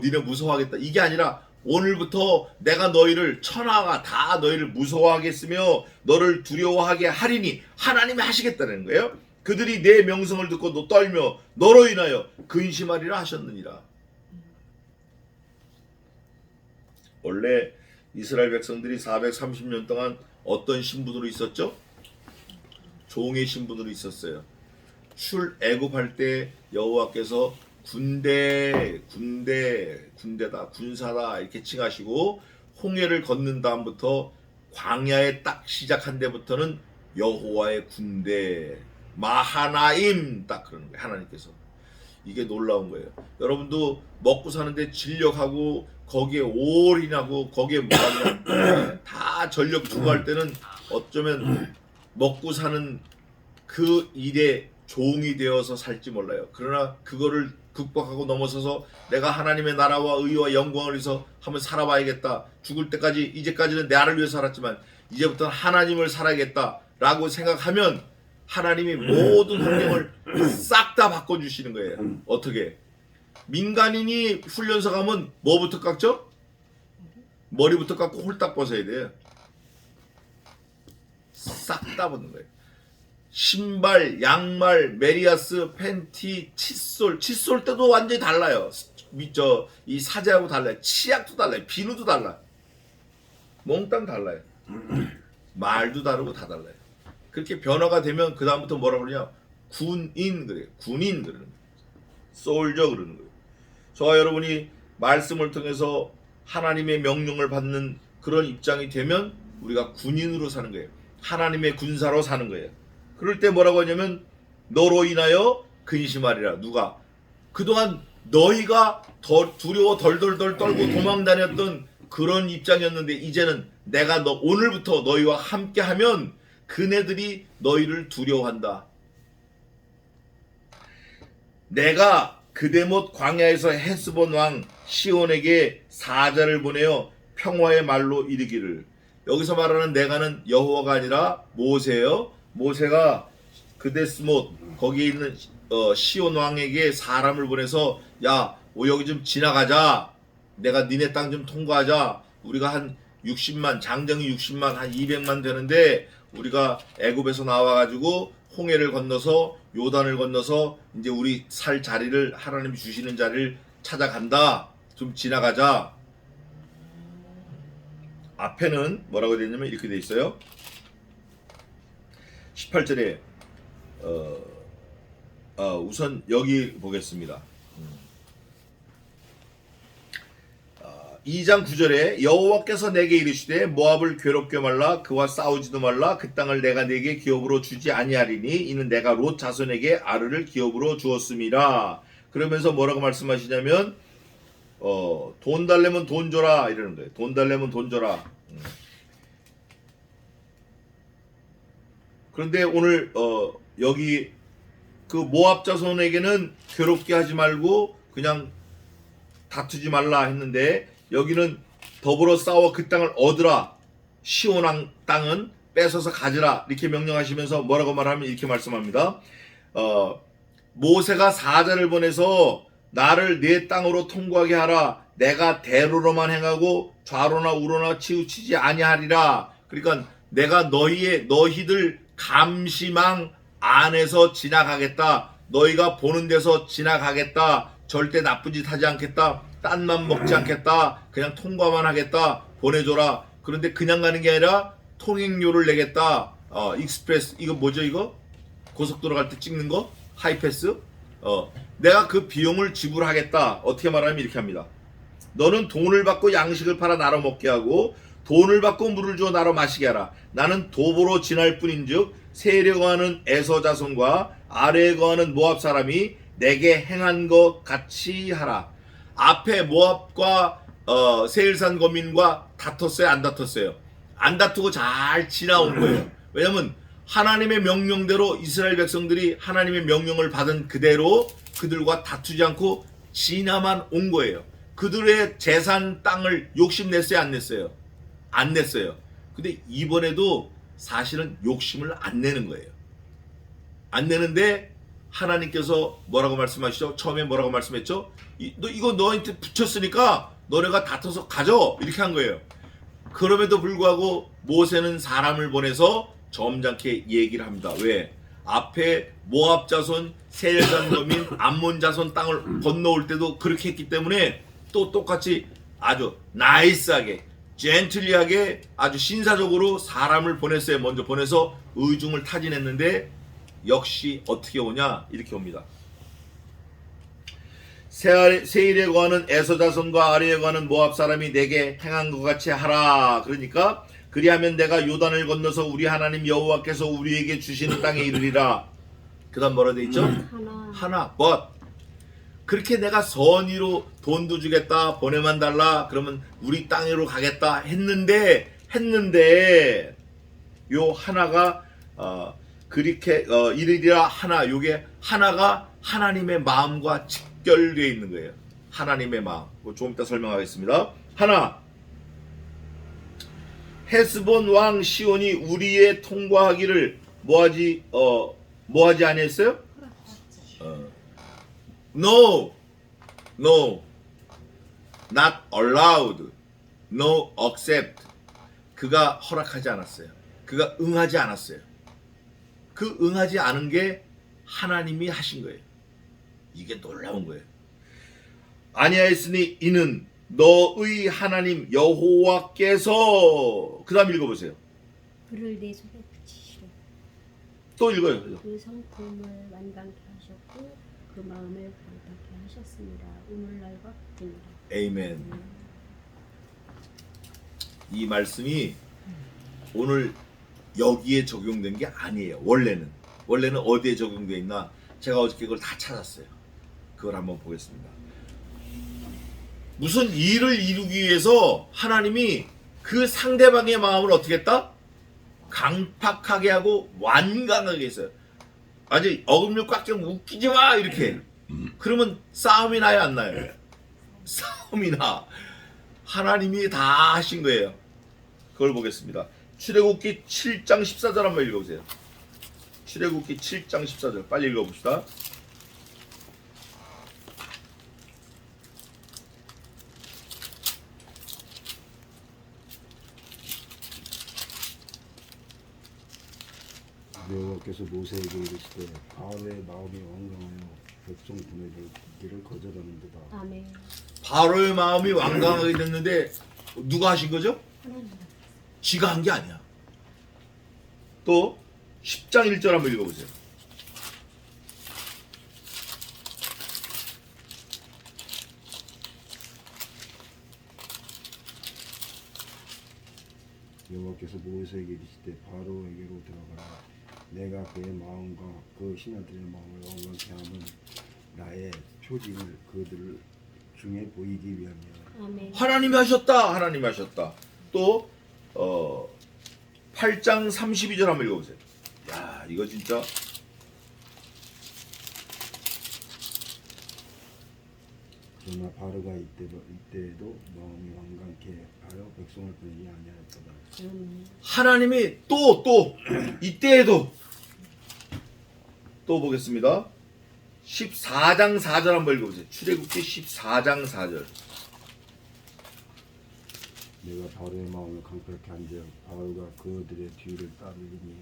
니네 무서워하겠다. 이게 아니라 오늘부터 내가 너희를 천하가 다 너희를 무서워하겠으며 너를 두려워하게 하리니 하나님이 하시겠다는 거예요. 그들이 내 명성을 듣고 너 떨며 너로 인하여 근심하리라 하셨느니라. 원래 이스라엘 백성들이 430년 동안 어떤 신분으로 있었죠? 종의 신분으로 있었어요. 출애굽할 때 여호와께서 군대다 군사다 이렇게 칭하시고 홍해를 걷는 다음부터 광야에 딱 시작한 데부터는 여호와의 군대 마하나임 딱 그러는 거예요. 하나님께서. 이게 놀라운 거예요. 여러분도 먹고 사는데 진력하고 거기에 올인하고 거기에 뭐하냐 다 전력 투구할 때는 어쩌면 먹고 사는 그 일에 종이 되어서 살지 몰라요. 그러나 그거를 극복하고 넘어서서 내가 하나님의 나라와 의와 영광을 위해서 한번 살아봐야겠다. 죽을 때까지 이제까지는 나를 위해 살았지만 이제부터는 하나님을 살아야겠다 라고 생각하면 하나님이 모든 환경을 싹 다 바꿔주시는 거예요. 어떻게? 민간인이 훈련소 가면 뭐부터 깎죠? 머리부터 깎고 홀딱 벗어야 돼요. 싹 다 벗는 거예요. 신발, 양말, 메리아스, 팬티, 칫솔 때도 완전히 달라요. 이 사제하고 달라요. 치약도 달라요. 비누도 달라요. 몽땅 달라요. 말도 다르고 다 달라요. 그렇게 변화가 되면 그 다음부터 뭐라 그러냐? 군인 그래요. 군인 그러는 거예요. 솔저 그러는 거예요. 저와 여러분이 말씀을 통해서 하나님의 명령을 받는 그런 입장이 되면 우리가 군인으로 사는 거예요. 하나님의 군사로 사는 거예요. 그럴 때 뭐라고 하냐면 너로 인하여 근심하리라. 누가? 그동안 너희가 더 두려워 덜덜덜 떨고 도망다녔던 그런 입장이었는데 이제는 내가 오늘부터 너희와 함께하면 그네들이 너희를 두려워한다. 내가 그대못 광야에서 헤스본 왕 시온에게 사자를 보내어 평화의 말로 이르기를. 여기서 말하는 내가는 여호와가 아니라 모세예요. 모세가 그데스못 거기에 있는 시온 왕에게 사람을 보내서 야, 여기 좀 지나가자. 내가 니네 땅 좀 통과하자. 우리가 한 60만 장정이 60만 한 200만 되는데 우리가 애굽에서 나와가지고 홍해를 건너서 요단을 건너서 이제 우리 살 자리를 하나님이 주시는 자리를 찾아간다. 좀 지나가자. 앞에는 뭐라고 되어 있냐면 이렇게 되어 있어요. 18절에 우선 여기 보겠습니다. 2장 9절에 여호와께서 내게 이르시되 모압을 괴롭게 말라 그와 싸우지도 말라 그 땅을 내가 내게 기업으로 주지 아니하리니 이는 내가 롯 자손에게 아르를 기업으로 주었음이라. 그러면서 뭐라고 말씀하시냐면 돈 달래면 돈 줘라 이러는 거예요. 돈 달래면 돈 줘라. 그런데 오늘 여기 그 모압 자손에게는 괴롭게 하지 말고 그냥 다투지 말라 했는데 여기는 더불어 싸워 그 땅을 얻으라. 시온 왕 땅은 뺏어서 가지라 이렇게 명령하시면서 뭐라고 말하면 이렇게 말씀합니다. 모세가 사자를 보내서 나를 네 땅으로 통과하게 하라. 내가 대로로만 행하고 좌로나 우로나 치우치지 아니하리라. 그러니까 내가 너희들 감시망 안에서 지나가겠다. 너희가 보는 데서 지나가겠다. 절대 나쁜 짓 하지 않겠다. 딴만 먹지 않겠다. 그냥 통과만 하겠다. 보내줘라. 그런데 그냥 가는 게 아니라 통행료를 내겠다. 익스프레스 이거 뭐죠 이거? 고속도로 갈 때 찍는 거? 하이패스? 내가 그 비용을 지불하겠다. 어떻게 말하면 이렇게 합니다. 너는 돈을 받고 양식을 팔아 나눠 먹게 하고 돈을 받고 물을 주어 나눠 마시게 하라. 나는 도보로 지날 뿐인즉 세일에 거하는 에서 자손과 아래에 거하는 모압 사람이 내게 행한 것 같이 하라. 앞에 모압과 세일산 거민과 다퉜어요? 안 다퉜어요? 안 다투고 잘 지나온 거예요. 왜냐면 하나님의 명령대로 이스라엘 백성들이 하나님의 명령을 받은 그대로 그들과 다투지 않고 지나만 온 거예요. 그들의 재산 땅을 욕심냈어요? 안 냈어요? 안 냈어요. 근데 이번에도 사실은 욕심을 안 내는 거예요. 안 내는데 하나님께서 뭐라고 말씀하시죠? 처음에 뭐라고 말씀했죠? 이거 너한테 붙였으니까 너네가 다퉈서 가져 이렇게 한 거예요. 그럼에도 불구하고 모세는 사람을 보내서 점잖게 얘기를 합니다. 왜? 앞에 모압 자손, 세일산 거민, 암몬 자손 땅을 건너올 때도 그렇게 했기 때문에 또 똑같이 아주 나이스하게 젠틀리하게 아주 신사적으로 사람을 보냈어요. 먼저 보내서 의중을 타진했는데 역시 어떻게 오냐 이렇게 옵니다. 세일에 거하는 에서 자손과 아래에 거하는 모압 사람이 내게 행한 것 같이 하라. 그러니까 그리하면 내가 요단을 건너서 우리 하나님 여호와께서 우리에게 주시는 땅에 이르리라. 그 다음 뭐라 돼 있죠? 하나 but 그렇게 내가 선의로 돈도 주겠다 보내만 달라 그러면 우리 땅으로 가겠다 했는데 요 하나가 그렇게 이르리라 하나 요게 하나가 하나님의 마음과 직결되어 있는 거예요. 하나님의 마음. 조금 이따 설명하겠습니다. 하나 헤스본 왕 시온이 우리의 통과하기를 뭐하지 아니했어요? No, not allowed, no accept. 그가 허락하지 않았어요. 그가 응하지 않았어요. 그 응하지 않은 게 하나님이 하신 거예요. 이게 놀라운 거예요. 아니하였으니 이는 너의 하나님 여호와께서 그 다음 읽어보세요. 불을 내 손에 붙이시고 또 읽어요. 그 성품을 완강케 하셨고 그 마음을 강하게 하셨습니다. 오늘날과 같으니라. 에이멘. 이 말씀이 오늘 여기에 적용된 게 아니에요. 원래는 어디에 적용되어 있나? 제가 어저께 그걸 다 찾았어요. 그걸 한번 보겠습니다. 무슨 일을 이루기 위해서 하나님이 그 상대방의 마음을 어떻게 했다? 강팍하게 하고 완강하게 했어요. 아직 어금니 꽉 쥐고 웃기지 마 이렇게. 그러면 싸움이 나요 안 나요? 싸움이 나. 하나님이 다 하신 거예요. 그걸 보겠습니다. 출애굽기 7장 14절 한번 읽어보세요. 출애굽기 7장 14절 빨리 읽어봅시다. 여호와께서 모세에게 이르시되 바로의 마음이 완강하여 백성 보내기를 거절하는도다. 아멘. 바로의 마음이 완강하게 됐는데 누가 하신 거죠? 하나님. 지가 한 게 아니야. 또 10장 1절 한번 읽어보세요. 여호와께서 모세에게 이르시되 바로에게로 들어가라. 내가 그의 마음과 그 신하들의 마음을 완강케 하면 나의 표징을 그들 중에 보이기 위함이야. 아멘. 하나님이 하셨다. 또 8장 32절 한번 읽어보세요. 야 이거 진짜 그러나 바로가 이때에도 마음이 완강케 하여 백성을 빼지 아니하였도다. 하나님이 또 이때에도 또 보겠습니다. 14장 4절 한번 읽어보세요. 출애굽기 14장 4절. 내가 바로의 마음을 강팍케 한즉 바로가 그들의 뒤를 따르리니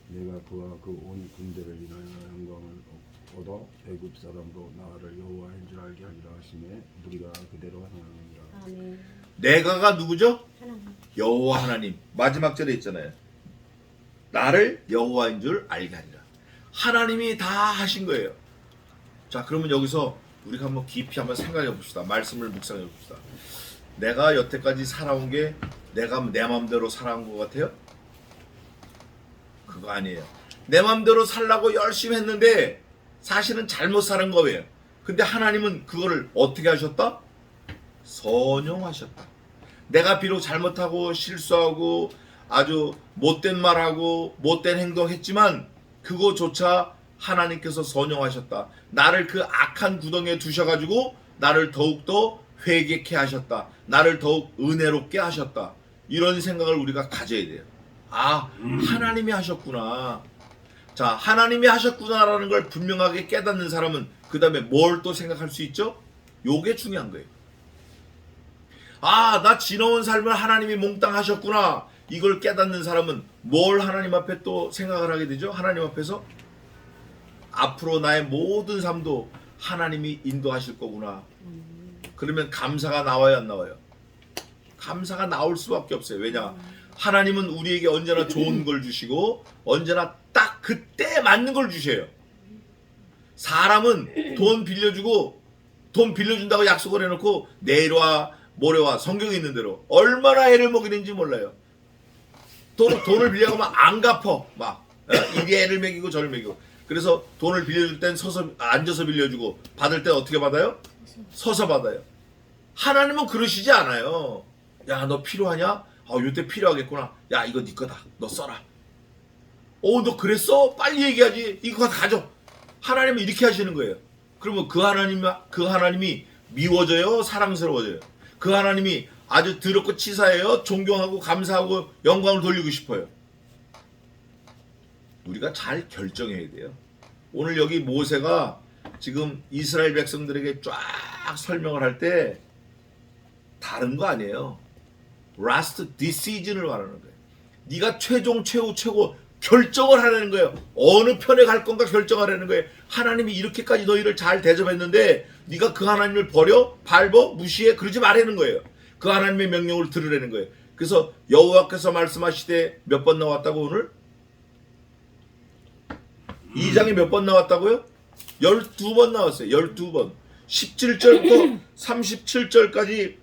내가 그와 그 온 군대를 인하여 영광을 얻어 애굽 사람도 나를 여호와인 줄 알게 하리라 하시매 우리가 그대로 행하느니라. 아멘. 내가가 누구죠? 하나님. 여호와 하나님. 마지막 절에 있잖아요. 나를 여호와인 줄 알게 하리라. 하나님이 다 하신 거예요. 자, 그러면 여기서 우리가 한번 깊이 한번 생각해 봅시다. 말씀을 묵상해 봅시다. 내가 여태까지 살아온 게 내가 내 마음대로 살아온 것 같아요? 그거 아니에요. 내 마음대로 살라고 열심히 했는데 사실은 잘못 사는 거예요. 근데 하나님은 그거를 어떻게 하셨다? 선용하셨다. 내가 비록 잘못하고 실수하고 아주 못된 말하고 못된 행동했지만 그거조차 하나님께서 선용하셨다. 나를 그 악한 구덩이에 두셔가지고 나를 더욱더 회개케 하셨다. 나를 더욱 은혜롭게 하셨다. 이런 생각을 우리가 가져야 돼요. 아, 하나님이 하셨구나. 자, 하나님이 하셨구나라는 걸 분명하게 깨닫는 사람은 그 다음에 뭘 또 생각할 수 있죠? 요게 중요한 거예요. 아, 나 지나온 삶을 하나님이 몽땅 하셨구나. 이걸 깨닫는 사람은 뭘 하나님 앞에 또 생각을 하게 되죠? 하나님 앞에서 앞으로 나의 모든 삶도 하나님이 인도하실 거구나. 그러면 감사가 나와요, 안 나와요? 감사가 나올 수밖에 없어요. 왜냐? 하나님은 우리에게 언제나 좋은 걸 주시고 언제나 딱 그때 맞는 걸 주셔요. 사람은 돈 빌려주고 돈 빌려준다고 약속을 해놓고 내일 와 모레 와 성경에 있는 대로 얼마나 애를 먹이는지 몰라요. 돈을 빌려가면 안 갚어. 막 이리 애를 먹이고 저를 먹이고. 그래서 돈을 빌려줄 땐 서서 앉아서 빌려주고 받을 땐 어떻게 받아요? 서서 받아요. 하나님은 그러시지 않아요. 야, 너 필요하냐? 요때 필요하겠구나. 야, 이거 네 거다. 너 써라. 너 그랬어? 빨리 얘기하지. 이거 가져. 하나님은 이렇게 하시는 거예요. 그러면 그 하나님이 미워져요? 사랑스러워져요? 그 하나님이 아주 더럽고 치사해요? 존경하고 감사하고 영광을 돌리고 싶어요? 우리가 잘 결정해야 돼요. 오늘 여기 모세가 지금 이스라엘 백성들에게 쫙 설명을 할 때 다른 거 아니에요. Last decision을 말하는 거예요. 네가 최고 결정을 하라는 거예요. 어느 편에 갈 건가 결정하라는 거예요. 하나님이 이렇게까지 너희를 잘 대접했는데 네가 그 하나님을 버려? 밟어? 무시해? 그러지 말라는 거예요. 그 하나님의 명령을 들으라는 거예요. 그래서 여호와께서 말씀하시되 몇 번 나왔다고 오늘? 2장에 몇 번 나왔다고요? 12번 나왔어요. 12번. 17절부터 37절까지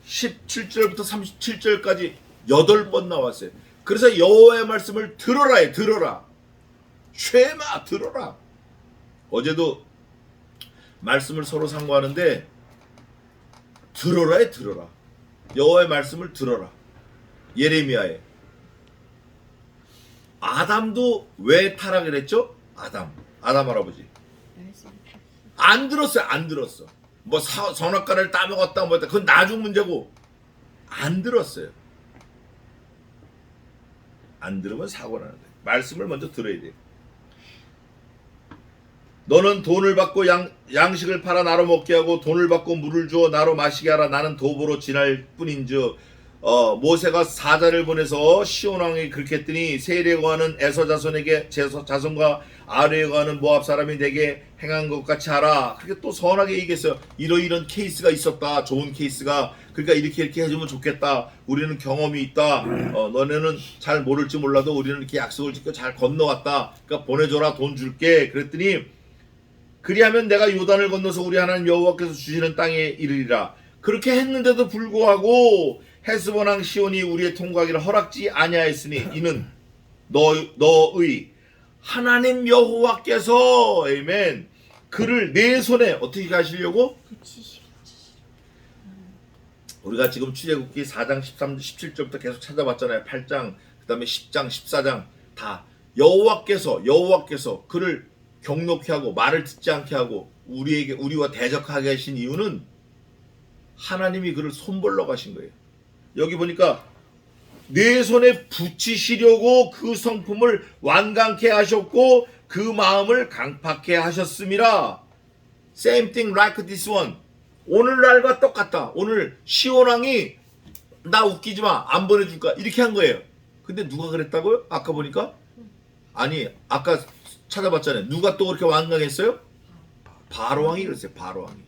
17절부터 37절까지 8번 나왔어요. 그래서 여호와의 말씀을 들어라. 들어라. 쉐마 들어라. 어제도 말씀을 서로 상고하는데 들어라. 여호와의 말씀을 들어라. 예레미야에 아담도 왜 타락을 했죠? 아담 할아버지 안 들었어. 뭐 선악과를 따먹었다 뭐 했다. 그건 나중 문제고 안 들었어요. 안 들으면 사고 나는 거예요. 말씀을 먼저 들어야 돼요. 너는 돈을 받고 양식을 팔아 나로 먹게 하고 돈을 받고 물을 주어 나로 마시게 하라. 나는 도보로 지날 뿐인즉. 모세가 사자를 보내서 시온 왕이 그렇게 했더니 세일에 거하는 에서 자손에게 자손과 아르에 거하는 모압 사람이 내게 행한 것 같이 하라. 그렇게 또 선하게 얘기했어요. 이런 케이스가 있었다. 좋은 케이스가. 그러니까 이렇게 해주면 좋겠다. 우리는 경험이 있다. 너네는 잘 모를지 몰라도 우리는 이렇게 약속을 지켜 잘 건너왔다. 그러니까 보내줘라. 돈 줄게. 그랬더니 그리하면 내가 요단을 건너서 우리 하나님 여호와께서 주시는 땅에 이르리라. 그렇게 했는데도 불구하고 헤스본 왕 시온이 우리의 통과하기를 허락지 아니하였으니 이는 너의 하나님 여호와께서 아멘 그를 내 손에 어떻게 하시려고? 우리가 지금 출애굽기 4장 13, 17절부터 계속 찾아봤잖아요. 8장 그 다음에 10장 14장 다 여호와께서 그를 경록케 하고 말을 듣지 않게 하고 우리와 대적하게 하신 이유는 하나님이 그를 손벌러 가신 거예요. 여기 보니까 내 손에 붙이시려고 그 성품을 완강케 하셨고 그 마음을 강팍케 하셨음이라. Same thing like this one. 오늘날과 똑같다. 오늘 시온왕이 나 웃기지 마. 안 보내줄까? 이렇게 한 거예요. 근데 누가 그랬다고요? 아까 보니까? 아니, 아까 찾아봤잖아요. 누가 또 그렇게 완강했어요? 바로왕이 그랬어요. 바로왕이.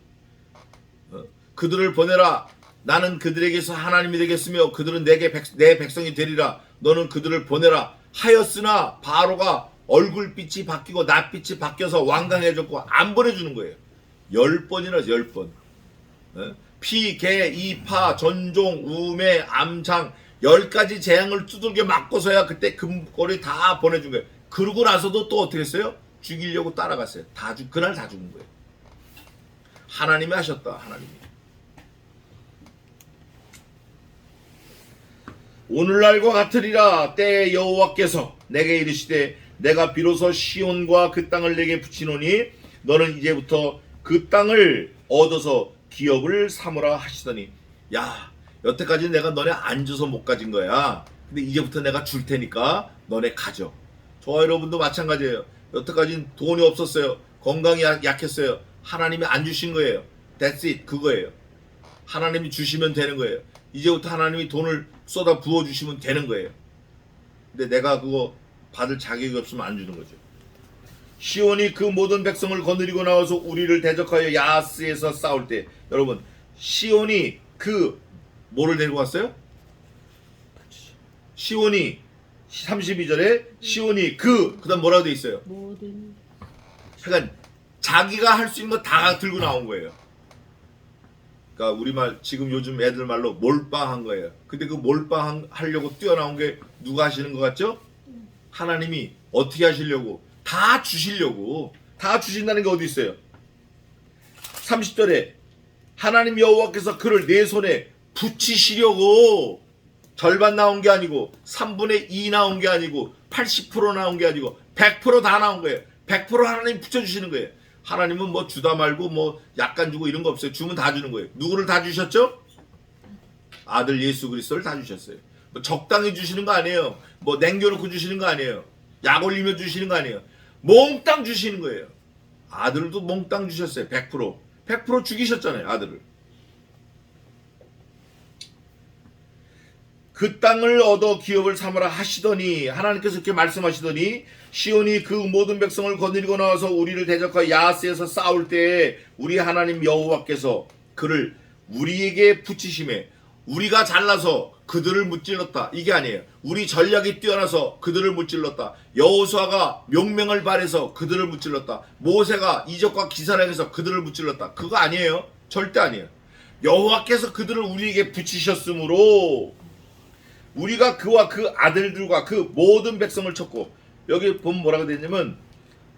그들을 보내라. 나는 그들에게서 하나님이 되겠으며 그들은 내게 내 백성이 되리라. 너는 그들을 보내라 하였으나 바로가 얼굴빛이 바뀌고 낯빛이 바뀌어서 완강해졌고 안 보내주는 거예요. 10번이나 10번. 피, 개, 이파, 전종, 우매, 암장 10가지 재앙을 두들겨 맞고서야 그때 금고리 다 보내준 거예요. 그러고 나서도 또 어떻게 했어요? 죽이려고 따라갔어요. 그날 다 죽은 거예요. 하나님이 하셨다. 하나님이. 오늘날과 같으리라. 때에 여호와께서 내게 이르시되 내가 비로소 시온과 그 땅을 내게 붙이노니 너는 이제부터 그 땅을 얻어서 기업을 삼으라 하시더니, 야, 여태까지 내가 너네 안 줘서 못 가진 거야. 근데 이제부터 내가 줄 테니까 너네 가져. 저와 여러분도 마찬가지예요. 여태까지는 돈이 없었어요. 건강이 약했어요. 하나님이 안 주신 거예요. That's it. 그거예요. 하나님이 주시면 되는 거예요. 이제부터 하나님이 돈을 쏟아 부어주시면 되는 거예요. 근데 내가 그거 받을 자격이 없으면 안 주는 거죠. 시온이 그 모든 백성을 거느리고 나와서 우리를 대적하여 야하스에서 싸울 때, 여러분, 시온이 그 뭐를 데리고 왔어요? 시온이 32절에 시온이 그다음 뭐라고 돼 있어요? 모든 그러니까 자기가 할 수 있는 거 다 들고 나온 거예요. 그러니까 우리말 지금 요즘 애들 말로 몰빵한 거예요. 근데 그 몰빵 하려고 뛰어나온 게 누가 하시는 것 같죠? 하나님이 어떻게 하시려고? 다 주시려고. 다 주신다는 게 어디 있어요? 30절에 하나님 여호와께서 그를 내 손에 붙이시려고. 절반 나온 게 아니고 3분의 2 나온 게 아니고 80% 나온 게 아니고 100% 다 나온 거예요. 100% 하나님 붙여주시는 거예요. 하나님은 뭐 주다 말고 뭐 약간 주고 이런 거 없어요. 주면 다 주는 거예요. 누구를 다 주셨죠? 아들 예수 그리스도를 다 주셨어요. 뭐 적당히 주시는 거 아니에요. 뭐 남겨놓고 주시는 거 아니에요. 약 올리며 주시는 거 아니에요. 몽땅 주시는 거예요. 아들도 몽땅 주셨어요. 100%. 100% 죽이셨잖아요. 아들을. 그 땅을 얻어 기업을 삼으라 하시더니, 하나님께서 이렇게 말씀하시더니, 시온이 그 모든 백성을 거느리고 나와서 우리를 대적하여 야하스에서 싸울 때에 우리 하나님 여호와께서 그를 우리에게 붙이심에, 우리가 잘나서 그들을 무찔렀다. 이게 아니에요. 우리 전략이 뛰어나서 그들을 무찔렀다. 여호수아가 명명을 발해서 그들을 무찔렀다. 모세가 이적과 기사를 해서 그들을 무찔렀다. 그거 아니에요. 절대 아니에요. 여호와께서 그들을 우리에게 붙이셨으므로 우리가 그와 그 아들들과 그 모든 백성을 쳤고, 여기 보면 뭐라고 되냐면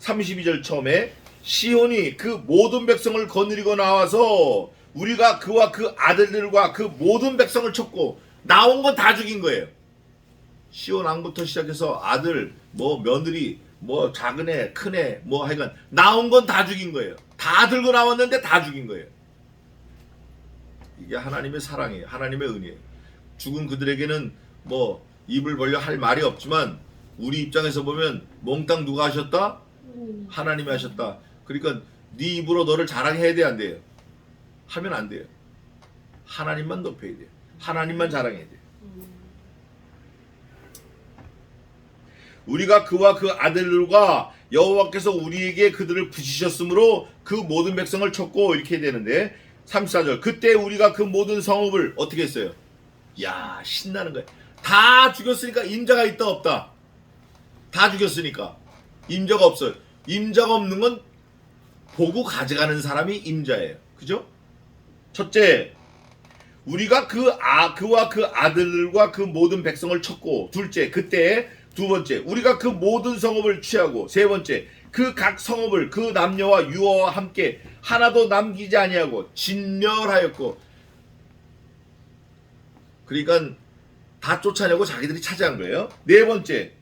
32절 처음에 시온이 그 모든 백성을 거느리고 나와서 우리가 그와 그 아들들과 그 모든 백성을 쳤고, 나온 건 다 죽인 거예요. 시온 왕부터 시작해서 아들, 뭐 며느리, 뭐 작은 애, 큰 애, 뭐 하여간 나온 건 다 죽인 거예요. 다 들고 나왔는데 다 죽인 거예요. 이게 하나님의 사랑이에요. 하나님의 은혜예요. 죽은 그들에게는 뭐 입을 벌려 할 말이 없지만 우리 입장에서 보면 몽땅 누가 하셨다? 하나님이 하셨다. 그러니까 네 입으로 너를 자랑해야 돼, 안 돼요? 하면 안 돼요. 하나님만 높여야 돼요. 하나님만 자랑해야 돼요. 우리가 그와 그 아들들과 여호와께서 우리에게 그들을 붙이셨으므로 그 모든 백성을 쳤고, 이렇게 해야 되는데 34절 그때 우리가 그 모든 성읍을 어떻게 했어요? 야, 신나는 거예요. 다 죽였으니까 임자가 있다 없다? 다 죽였으니까 임자가 없어요. 임자가 없는 건 보고 가져가는 사람이 임자예요. 그죠? 첫째, 우리가 그와 그 아들들과 그 모든 백성을 쳤고, 둘째, 그때 두 번째, 우리가 그 모든 성읍을 취하고, 세 번째, 그 각 성읍을 그 남녀와 유아와 함께 하나도 남기지 아니하고 진멸하였고. 그러니까 다 쫓아내고 자기들이 차지한 거예요. 네 번째,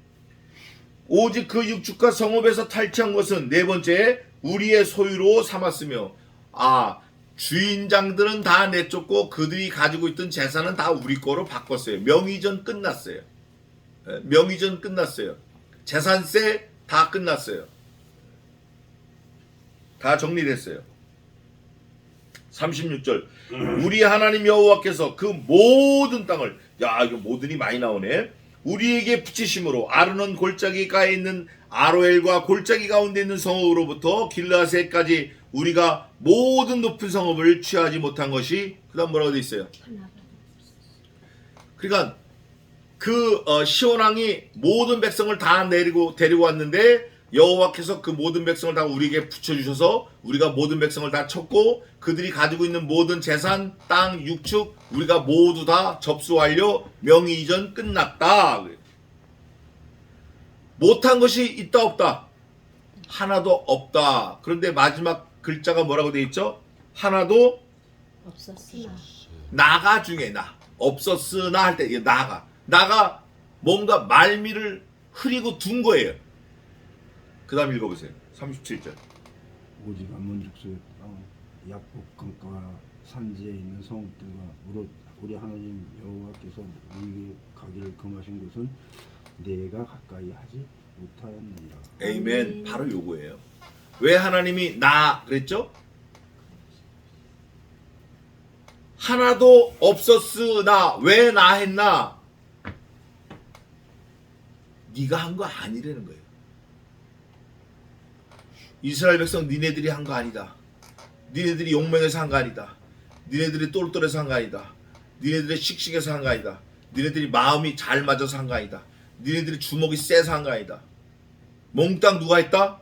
오직 그 육축과 성읍에서 탈취한 것은 네 번째 우리의 소유로 삼았으며, 주인장들은 다 내쫓고 그들이 가지고 있던 재산은 다 우리 거로 바꿨어요. 명의전 끝났어요. 명의전 끝났어요. 재산세 다 끝났어요. 다 정리됐어요. 36절 우리 하나님 여호와께서 그 모든 땅을 야 이거 모든이 많이 나오네. 우리에게 붙이심으로 아르논 골짜기가에 있는 아로엘과 골짜기 가운데 있는 성읍으로부터 길르앗에까지 우리가 모든 높은 성읍을 취하지 못한 것이 그다음 뭐라고 돼 있어요? 그러니까 그 시온 왕이 모든 백성을 다 데리고 왔는데 여호와께서 그 모든 백성을 다 우리에게 붙여주셔서 우리가 모든 백성을 다 쳤고 그들이 가지고 있는 모든 재산, 땅, 육축 우리가 모두 다 접수 완료, 명의 이전 끝났다. 못한 것이 있다 없다? 하나도 없다. 그런데 마지막 글자가 뭐라고 돼 있죠? 하나도 없었으나 나가 중에 나 없었으나 할 때 나가 뭔가 말미를 흐리고 둔 거예요. 그 다음 읽어보세요. 37절. 오직 암몬족수의 땅 야복 강가 산지에 있는 성읍들과 우리 하나님 여호와께서 우리에게 가기를 금하신 곳은 내가 가까이 하지 못하였느니라. 에이멘. 바로 요거예요. 왜 하나님이 나 그랬죠? 하나도 없었으나 왜 나 했나? 네가 한 거 아니라는 거예요. 이스라엘 백성 니네들이 한 거 아니다. 니네들이 용맹해서 한 거 아니다. 니네들이 똘똘해서 한 거 아니다. 니네들이 씩씩해서 한 거 아니다. 니네들이 마음이 잘 맞아서 한 거 아니다. 니네들이 주먹이 세서 한 거 아니다. 몽땅 누가 했다?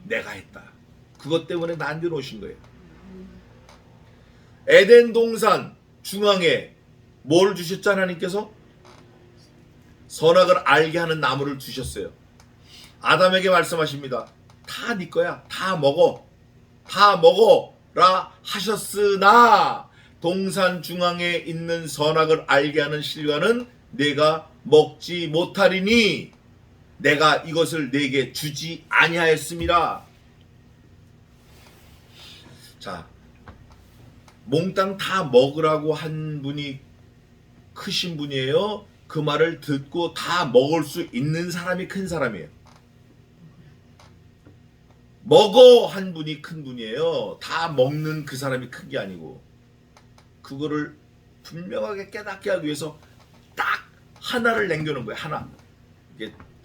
내가 했다. 그것 때문에 나한테 오신 거예요. 에덴 동산 중앙에 뭘 주셨죠? 하나님께서? 선악을 알게 하는 나무를 주셨어요. 아담에게 말씀하십니다. 다 네 거야. 다 먹어. 다 먹어라 하셨으나 동산 중앙에 있는 선악을 알게 하는 실과는 내가 먹지 못하리니 내가 이것을 네게 주지 아니하였음이라. 자, 몽땅 다 먹으라고 한 분이 크신 분이에요. 그 말을 듣고 다 먹을 수 있는 사람이 큰 사람이에요. 먹어 한 분이 큰 분이에요. 다 먹는 그 사람이 큰 게 아니고 그거를 분명하게 깨닫게 하기 위해서 딱 하나를 남겨놓은 거예요. 하나.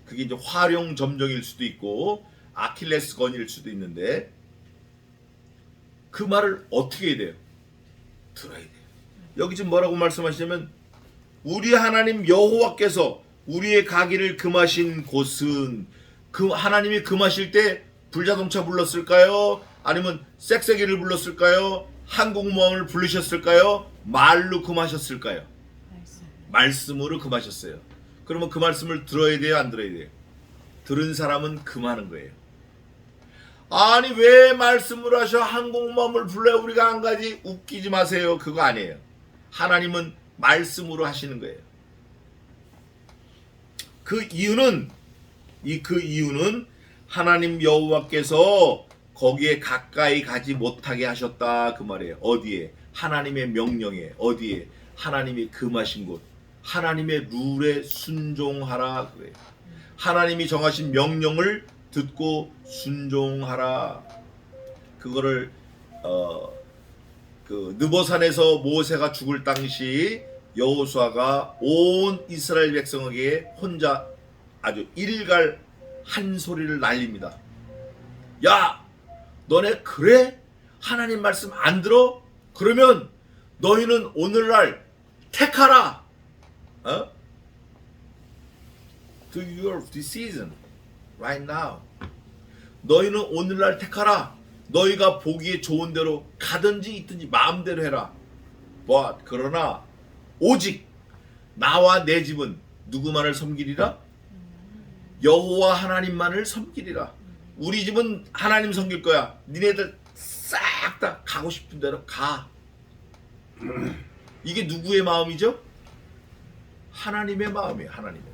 그게 이제 활용 점정일 수도 있고 아킬레스건일 수도 있는데 그 말을 어떻게 해야 돼요? 들어야 돼요. 여기 지금 뭐라고 말씀하시냐면 우리 하나님 여호와께서 우리의 가기를 금하신 곳은 그 하나님이 금하실 때 불자동차 불렀을까요? 아니면 섹세기를 불렀을까요? 항공모함을 부르셨을까요? 말로 금하셨을까요? 말씀으로 금하셨어요. 그러면 그 말씀을 들어야 돼요? 안 들어야 돼요? 들은 사람은 금하는 거예요. 아니 왜 말씀을 하셔? 항공모함을 불러요? 우리가 안 가지? 웃기지 마세요. 그거 아니에요. 하나님은 말씀으로 하시는 거예요. 그 이유는 하나님 여호와께서 거기에 가까이 가지 못하게 하셨다 그 말이에요. 어디에? 하나님의 명령에. 어디에? 하나님이 금하신 곳. 하나님의 룰에 순종하라 그래요. 하나님이 정하신 명령을 듣고 순종하라. 그거를 그 느보산에서 모세가 죽을 당시 여호수아가 온 이스라엘 백성에게 혼자 아주 일갈 한 소리를 날립니다. 야, 너네 그래? 하나님 말씀 안 들어? 그러면 너희는 오늘날 택하라. To your decision right now. 너희는 오늘날 택하라. 너희가 보기에 좋은 대로 가든지 있든지 마음대로 해라. But 그러나 오직 나와 내 집은 누구만을 섬기리라? 여호와 하나님만을 섬기리라. 우리 집은 하나님 섬길 거야. 니네들 싹 다 가고 싶은 대로 가. 이게 누구의 마음이죠? 하나님의 마음이에요. 하나님의.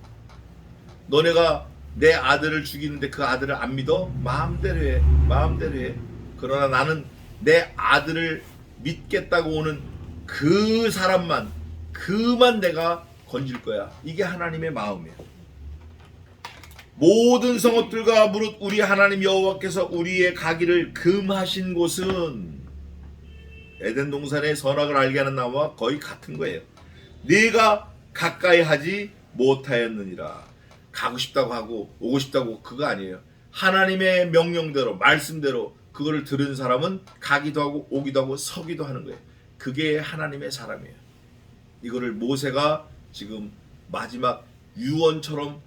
너네가 내 아들을 죽이는데 그 아들을 안 믿어? 마음대로 해. 마음대로 해. 그러나 나는 내 아들을 믿겠다고 오는 그 사람만, 그만 내가 건질 거야. 이게 하나님의 마음이에요. 모든 성읍들과 무릇 우리 하나님 여호와께서 우리의 가기를 금하신 곳은 에덴 동산의 선악을 알게 하는 나무와 거의 같은 거예요. 네가 가까이 하지 못하였느니라. 가고 싶다고 하고 오고 싶다고 그거 아니에요. 하나님의 명령대로 말씀대로 그거를 들은 사람은 가기도 하고 오기도 하고 서기도 하는 거예요. 그게 하나님의 사람이에요. 이거를 모세가 지금 마지막 유언처럼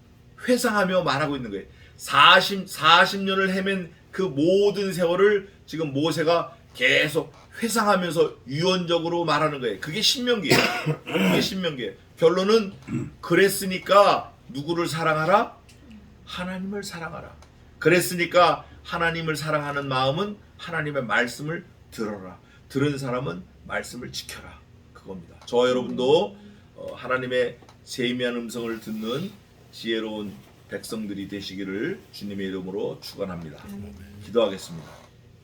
회상하며 말하고 있는 거예요. 40년을 헤맨 그 모든 세월을 지금 모세가 계속 회상하면서 유언적으로 말하는 거예요. 그게 신명기예요. 그게 신명기예요. 결론은 그랬으니까 누구를 사랑하라? 하나님을 사랑하라. 그랬으니까 하나님을 사랑하는 마음은 하나님의 말씀을 들어라. 들은 사람은 말씀을 지켜라. 그겁니다. 저와 여러분도 하나님의 세미한 음성을 듣는 지혜로운 백성들이 되시기를 주님의 이름으로 축원합니다. 기도하겠습니다.